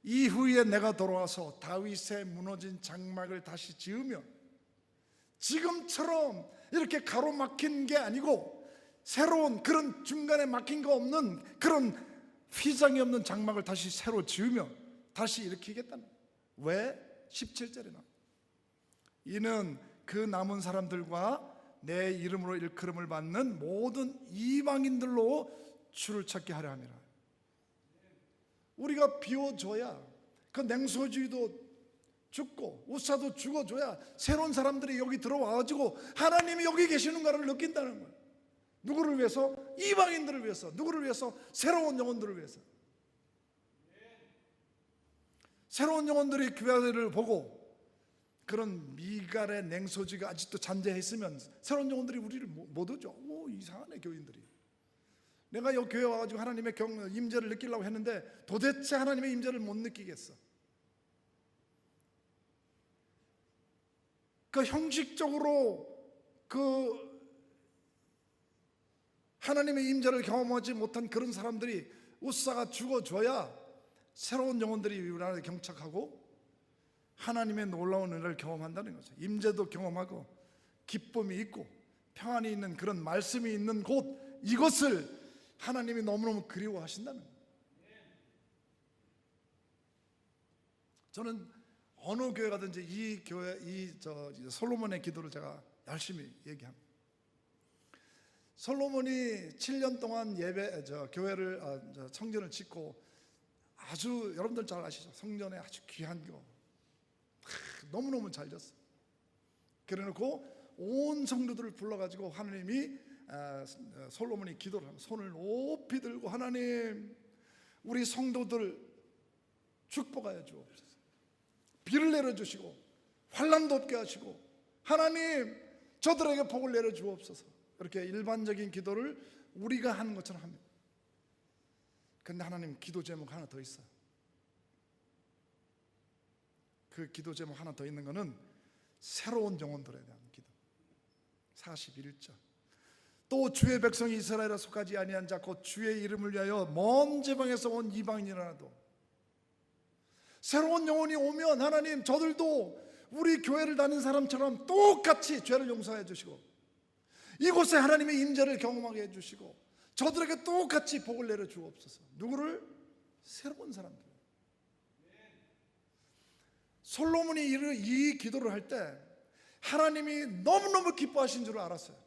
A: 이후에 내가 돌아와서 다윗의 무너진 장막을 다시 지으며 지금처럼 이렇게 가로막힌 게 아니고 새로운 그런 중간에 막힌 거 없는 그런 휘장이 없는 장막을 다시 새로 지으며 다시 일으키겠다는. 왜? 17절에 나와 이는 그 남은 사람들과 내 이름으로 일컬음을 받는 모든 이방인들로 주를 찾게 하려 함이라. 우리가 비워줘야 그 냉소주의도 죽고 우사도 죽어줘야 새로운 사람들이 여기 들어와가지고 하나님이 여기 계시는가를 느낀다는 거예요. 누구를 위해서? 이방인들을 위해서. 누구를 위해서? 새로운 영혼들을 위해서. 새로운 영혼들이 교회를 보고 그런 미갈의 냉소주의가 아직도 잔재했으면 새로운 영혼들이 우리를 못 오죠. 오, 이상하네 교인들이. 내가 이 교회 와가지고 하나님의 임재를 느끼려고 했는데 도대체 하나님의 임재를 못 느끼겠어. 그 형식적으로 그 하나님의 임재를 경험하지 못한 그런 사람들이 웃사가 죽어줘야 새로운 영혼들이 우리 안에 경착하고 하나님의 놀라운 은혜를 경험한다는 거죠. 임재도 경험하고 기쁨이 있고 평안이 있는 그런 말씀이 있는 곳, 이것을 하나님이 너무너무 그리워하신다는 거예요. 저는 어느 교회 가든지 이 교회, 솔로몬의 기도를 제가 열심히 얘기합니다. 솔로몬이 7년 동안 교회를 성전을 짓고 아주 여러분들 잘 아시죠? 성전에 아주 귀한 거 너무너무 잘 졌어요. 그래놓고 온 성도들을 불러가지고 하나님이 솔로몬이 기도를 하고 손을 높이 들고 하나님 우리 성도들 축복하여 주옵소서. 비를 내려주시고 환난도 없게 하시고 하나님 저들에게 복을 내려주옵소서. 이렇게 일반적인 기도를 우리가 하는 것처럼 합니다. 그런데 하나님 기도 제목 하나 더 있어요. 그 기도 제목 하나 더 있는 것은 새로운 영혼들에 대한 기도. 41절. 또 주의 백성이 이스라엘에 속하지 아니한 자 곧 주의 이름을 위하여 먼 지방에서 온 이방인이라도 새로운 영혼이 오면 하나님 저들도 우리 교회를 다니는 사람처럼 똑같이 죄를 용서해 주시고 이곳에 하나님의 임재를 경험하게 해주시고 저들에게 똑같이 복을 내려 주옵소서. 누구를? 새로운 사람들. 솔로몬이 이 기도를 할 때 하나님이 너무너무 기뻐하신 줄 알았어요.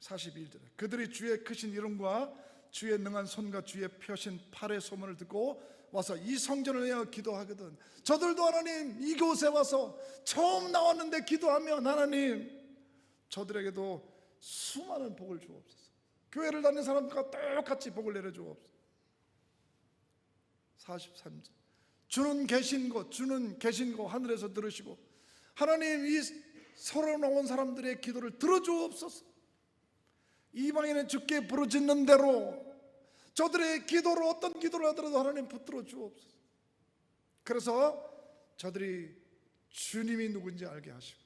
A: 41절에 그들이 주의 크신 이름과 주의 능한 손과 주의 펴신 팔의 소문을 듣고 와서 이 성전을 위하여 기도하거든. 저들도 하나님 이곳에 와서 처음 나왔는데 기도하면 하나님 저들에게도 수많은 복을 주옵소서. 교회를 다니는 사람들과 똑같이 복을 내려 주옵소서. 43절 주는 계신 곳 하늘에서 들으시고 하나님 이 서로 나온 사람들의 기도를 들어주옵소서. 이방인은 주께 부르짖는 대로 저들의 기도를 어떤 기도를 하더라도 하나님 붙들어 주옵소서. 그래서 저들이 주님이 누군지 알게 하시고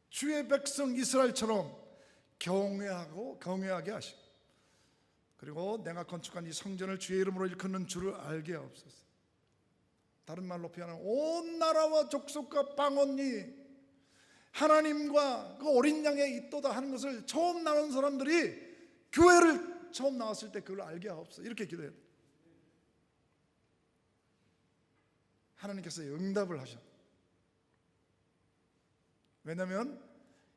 A: 주의 백성 이스라엘처럼 경외하게 하시고 그리고 내가 건축한 이 성전을 주의 이름으로 일컫는 줄을 알게 하옵소서. 다른 말로 표현하면 온 나라와 족속과 방언이 하나님과 그 어린 양의 있도다 하는 것을 처음 나온 사람들이 교회를 처음 나왔을 때 그걸 알게 하옵소서. 이렇게 기도해야 돼요. 하나님께서 응답을 하셔. 왜냐하면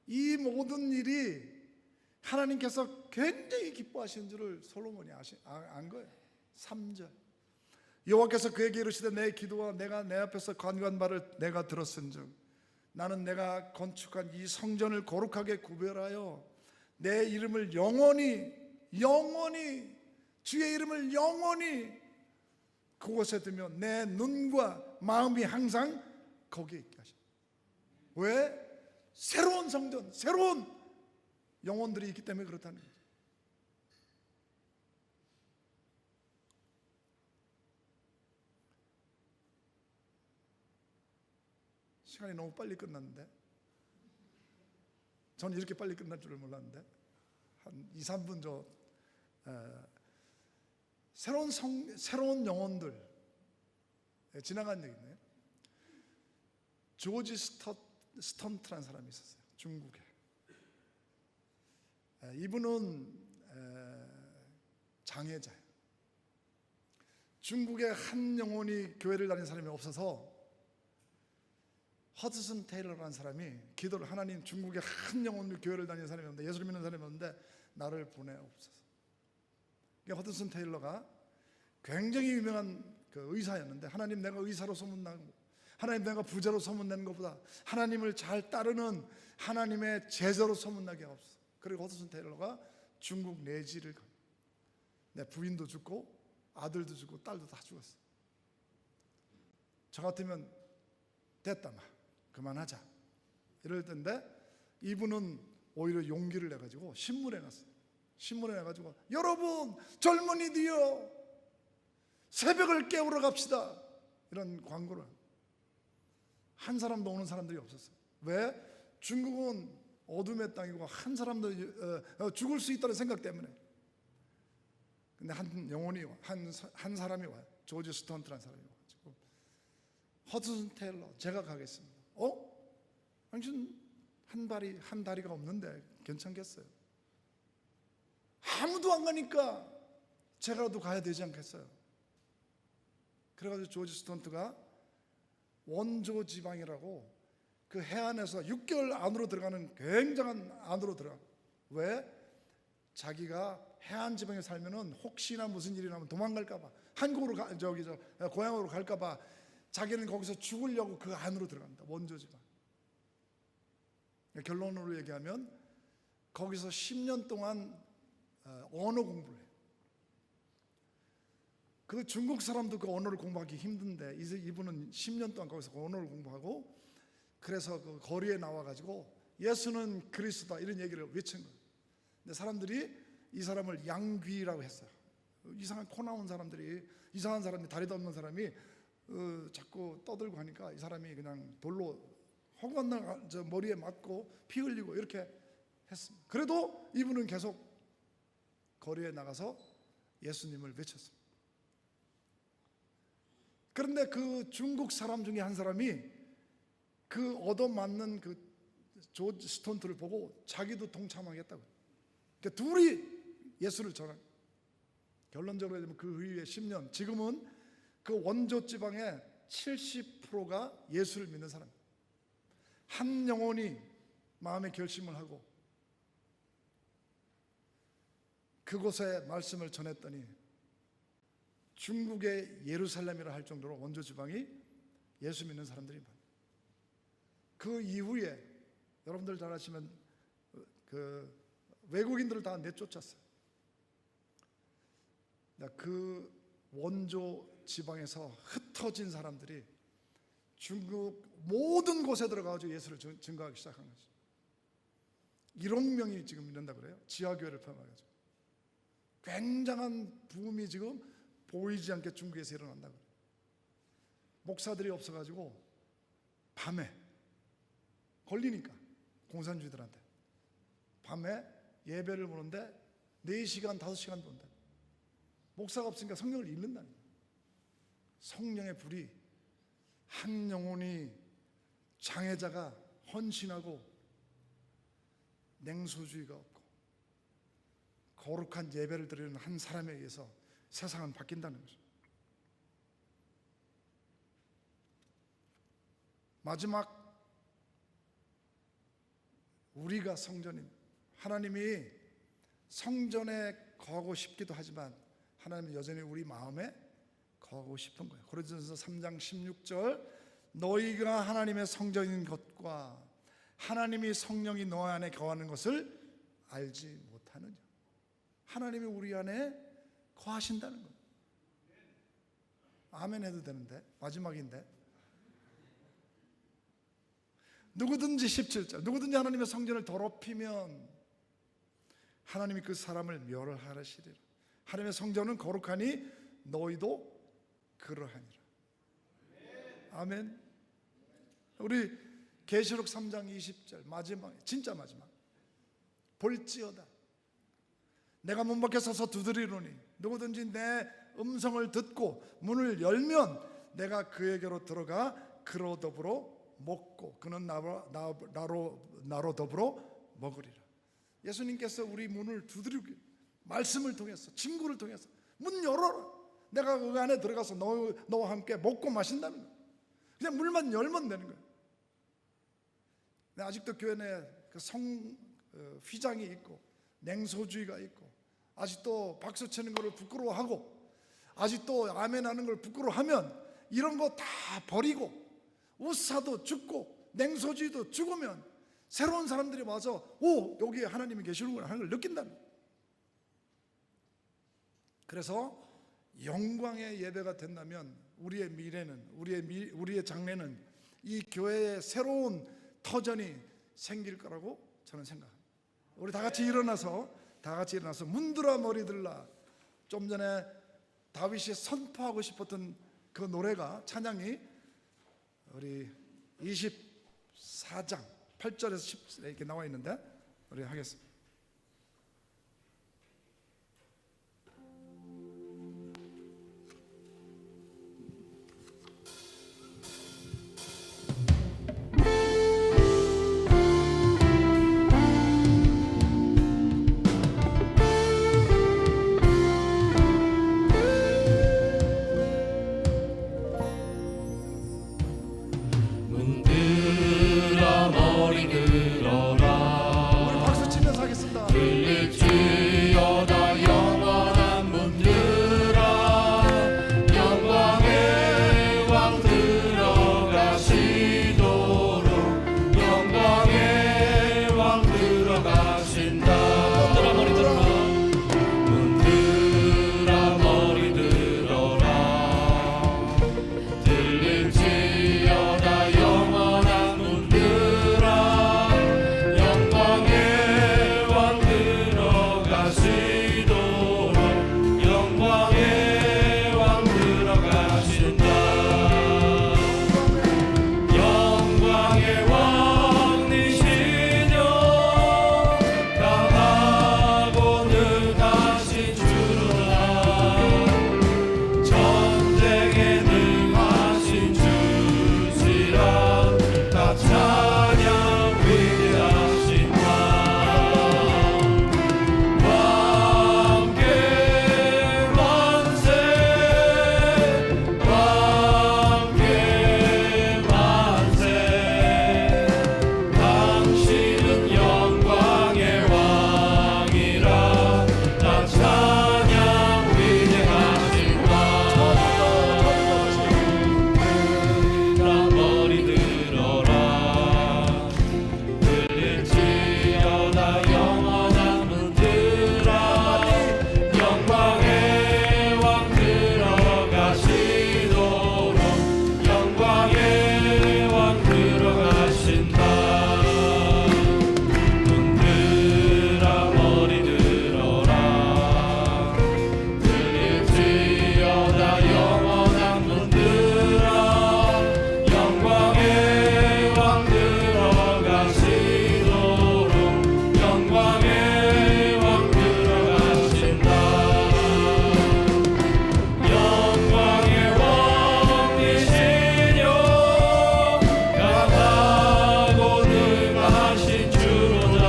A: 이 모든 일이 하나님께서 굉장히 기뻐하시는 줄을 솔로몬이 안 거예요. 3절 여호와께서 그에게 이르시되 내 기도와 내가 내 앞에서 간구한 바를 내가 들었은즉 나는 내가 건축한 이 성전을 거룩하게 구별하여 내 이름을 영원히 주의 이름을 영원히 그곳에 두며 내 눈과 마음이 항상 거기에 있게 하시오. 왜? 새로운 성전, 새로운 영혼들이 있기 때문에 그렇다는 거죠. 시간이 너무 빨리 끝났는데 저는 이렇게 빨리 끝날 줄을 몰랐는데 한 2, 3분 새로운 영혼들 지나간 얘기네요. 조지 스턴트라는 사람이 있었어요. 중국에. 이분은 장애자예요. 중국에 한 영혼이 교회를 다니는 사람이 없어서 허드슨 테일러라는 사람이 기도를 하나님 중국에 한 영혼이 교회를 다니는 사람이 없는데 예수를 믿는 사람이 없는데 나를 보내옵소서. 허드슨 테일러가 굉장히 유명한 그 의사였는데 하나님 내가 의사로 소문나고 하나님 내가 부자로 소문낸 것보다 하나님을 잘 따르는 하나님의 제자로 소문나게 하옵소서. 그리고 허드슨 테일러가 중국 내지를 가. 내 부인도 죽고 아들도 죽고 딸도 다 죽었어. 저 같으면 됐다 마 그만하자 이럴 텐데 이분은 오히려 용기를 내가지고 신문에 갔어요. 신문에 나가지고 여러분 젊은이들이여 새벽을 깨우러 갑시다 이런 광고를. 한 사람도 오는 사람들이 없었어요. 왜? 중국은 어둠의 땅이고 한 사람도 죽을 수 있다는 생각 때문에. 근데 한 영혼이 한 사람이 와요. 조지 스턴트라는 사람이 와가지고 허드슨 테일러 제가 가겠습니다. 당신 한 다리가 없는데 괜찮겠어요? 아무도 안 가니까 제가라도 가야 되지 않겠어요? 그래가지고 조지 스턴트가 원조 지방이라고 그 해안에서 6개월 안으로 들어가는 굉장한 안으로 들어가. 왜? 자기가 해안 지방에 살면은 혹시나 무슨 일이 나면 도망갈까봐, 한국으로 고향으로 갈까봐 자기는 거기서 죽으려고 그 안으로 들어간다. 원조 지방. 결론으로 얘기하면 거기서 10년 동안 언어 공부를 해요. 그 중국 사람도 그 언어를 공부하기 힘든데 이분은 10년 동안 거기서 그 언어를 공부하고 그래서 그 거리에 나와가지고 예수는 그리스도다 이런 얘기를 외친 거예요. 근데 사람들이 이 사람을 양귀라고 했어요. 이상한 코 나온 사람들이, 이상한 사람이, 다리도 없는 사람이 자꾸 떠들고 하니까 이 사람이 그냥 돌로 허구한 머리에 맞고 피 흘리고 이렇게 했습니다. 그래도 이분은 계속 거리에 나가서 예수님을 외쳤습니다. 그런데 그 중국 사람 중에 한 사람이 그 얻어맞는 그 조지 스턴트를 보고 자기도 동참하겠다고. 그러니까 둘이 예수를 전한. 결론적으로 얘기하면 그 이후에 10년, 지금은 그 원조 지방의 70%가 예수를 믿는 사람. 한 영혼이 마음의 결심을 하고 그곳에 말씀을 전했더니 중국의 예루살렘이라 할 정도로 원조 지방이 예수 믿는 사람들이 많아요. 그 이후에 여러분들 잘 아시면 그 외국인들을 다 내쫓았어요. 그 원조 지방에서 흩어진 사람들이 중국 모든 곳에 들어가서 예수를 증거하기 시작한 거죠. 1억 명이 지금 믿는다고 그래요. 지하교회를 포함해가지고 굉장한 붐이 지금 보이지 않게 중국에서 일어난다고 그래요. 목사들이 없어가지고 밤에 걸리니까 공산주의들한테 밤에 예배를 보는데 4시간 5시간 본다. 목사가 없으니까 성령을 잃는다는 거예요. 성령의 불이 한 영혼이 장애자가 헌신하고 냉소주의가 없고 거룩한 예배를 드리는 한 사람에 의해서 세상은 바뀐다는 거죠. 마지막 우리가 성전인 하나님이 성전에 거하고 싶기도 하지만 하나님은 여전히 우리 마음에 거하고 싶은 거예요. 고린도전서 3장 16절 너희가 하나님의 성전인 것과 하나님이 성령이 너 안에 거하는 것을 알지 못하느냐. 하나님이 우리 안에 거하신다는 거예요. 아멘 해도 되는데 마지막인데 누구든지 17절 누구든지 하나님의 성전을 더럽히면 하나님이 그 사람을 멸하시리라. 하나님의 성전은 거룩하니 너희도 그러하니라. 아멘. 우리 계시록 3장 20절 마지막, 진짜 마지막. 볼지어다 내가 문 밖에 서서 두드리노니 누구든지 내 음성을 듣고 문을 열면 내가 그에게로 들어가 그로 더불어 먹고 그는 나로 더불어 먹으리라. 예수님께서 우리 문을 두드리고 말씀을 통해서 친구를 통해서 문 열어라. 내가 그 안에 들어가서 너와 함께 먹고 마신다는 거예요. 그냥 물만 열면 되는 거예요. 아직도 교회 내 휘장이 있고 냉소주의가 있고 아직도 박수 치는 것을 부끄러워하고 아직도 아멘 하는 걸 부끄러워하면 이런 거 다 버리고 우사도 죽고 냉소주의도 죽으면 새로운 사람들이 와서 오 여기에 하나님이 계시는구나 하는 걸 느낀다는 거예요. 그래서 영광의 예배가 된다면 우리의 미래는 우리의 장래는 이 교회의 새로운 터전이 생길 거라고 저는 생각합니다. 우리 다 같이 일어나서 다 같이 일어나서 문들아 머리들라. 좀 전에 다윗이 선포하고 싶었던 그 노래가, 찬양이 우리 24장 8절에서 10절 이렇게 나와 있는데 우리 하겠습니다.
B: 문들아 머리 들어라.
A: 우리 박수 치면서 하겠습니다.
B: 들릴지어다 영원한 문들아. 영광의 왕 들어가시도록. 영광의 왕 들어가신다. 문들아 머리 들어라. 문들아 머리 들어라. 들릴지어다 영원한 문들아. 영광의 왕 들어가시도록. 영광의 왕 들어가신다. 영광의 왕이시여 강하고 능하신 주로다. 전쟁에 능하신 주시라. 다 찬양 위대하신다. 왕께 만세. 왕께 만세. 당신은 영광의 왕이라. 다 찬양 위대하신다. 머리 들어라. 들릴지어다 영원한 문들아. 영광의 왕 들어가시도록. 영광의 왕 들어가신다. 문들아 머리 들어라. 들릴지어다 영원한 문들아. 영광의 왕 들어가시도록. 영광의 왕 들어가신다. 영광의 왕이시여 강하고 능하신 주로다.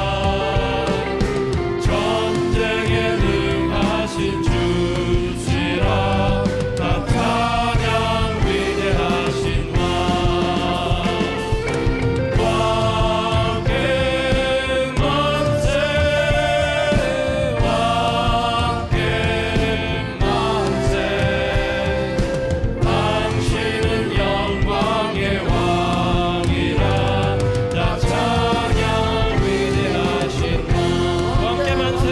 B: 전쟁에 능하신 주시라. 다 찬양 위대하신 왕. 왕께 만세. 왕께 만세. 당신은 영광의 왕이라. 다 찬양 위대하신 왕. 왕께 만세.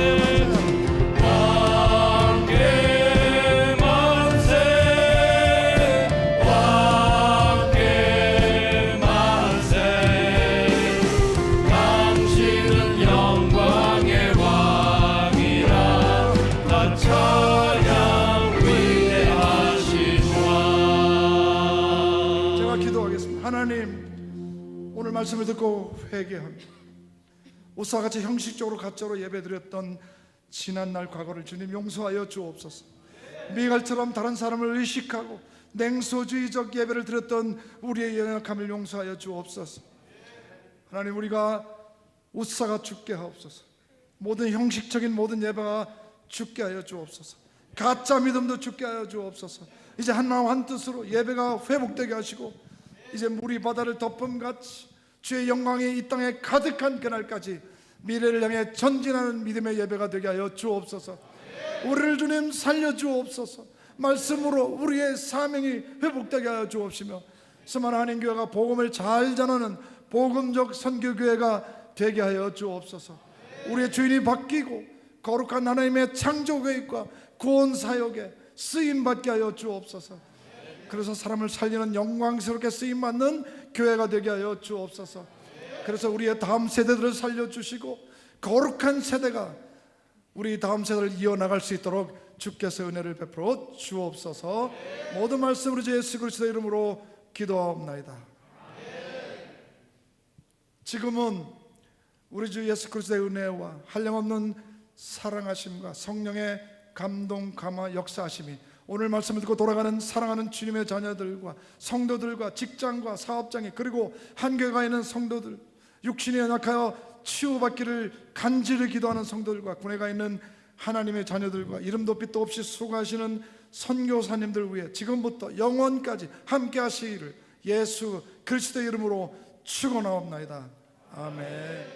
B: 왕께 만세. 왕께 만세. 당신은 영광의 왕이라. 다 찬양 위대하신 왕.
A: 제가 기도하겠습니다. 하나님, 오늘 말씀을 듣고 회개합니다. 옷과 같이 형식적으로 가짜로 예배드렸던 지난날 과거를 주님 용서하여 주옵소서. 미갈처럼 다른 사람을 의식하고 냉소주의적 예배를 드렸던 우리의 연약함을 용서하여 주옵소서. 하나님, 우리가 옷사가 죽게 하옵소서. 모든 형식적인 모든 예배가 죽게 하여 주옵소서. 가짜 믿음도 죽게 하여 주옵소서. 이제 한마음 한뜻으로 예배가 회복되게 하시고, 이제 물이 바다를 덮음같이 주의 영광이 이 땅에 가득한 그날까지 미래를 향해 전진하는 믿음의 예배가 되게 하여 주옵소서. 우리를 주님 살려주옵소서. 말씀으로 우리의 사명이 회복되게 하여 주옵시며, 수많은 한인교회가 복음을 잘 전하는 복음적 선교교회가 되게 하여 주옵소서. 우리의 주인이 바뀌고 거룩한 하나님의 창조계획과 구원사역에 쓰임받게 하여 주옵소서. 그래서 사람을 살리는 영광스럽게 쓰임받는 교회가 되게 하여 주옵소서. 그래서 우리의 다음 세대들을 살려주시고 거룩한 세대가 우리 다음 세대를 이어나갈 수 있도록 주께서 은혜를 베풀어 주옵소서. 모든 말씀으로 주 예수 그리스도의 이름으로 기도하옵나이다. 지금은 우리 주 예수 그리스도의 은혜와 한량없는 사랑하심과 성령의 감동, 감화, 역사하심이 오늘 말씀을 듣고 돌아가는 사랑하는 주님의 자녀들과 성도들과 직장과 사업장에, 그리고 한교회가 있는 성도들, 육신이 연약하여 치유받기를 간절히 기도하는 성도들과 군에 가 있는 하나님의 자녀들과 이름도 빛도 없이 수고하시는 선교사님들 위해 지금부터 영원까지 함께 하시기를 예수 그리스도의 이름으로 축원하옵나이다. 아멘.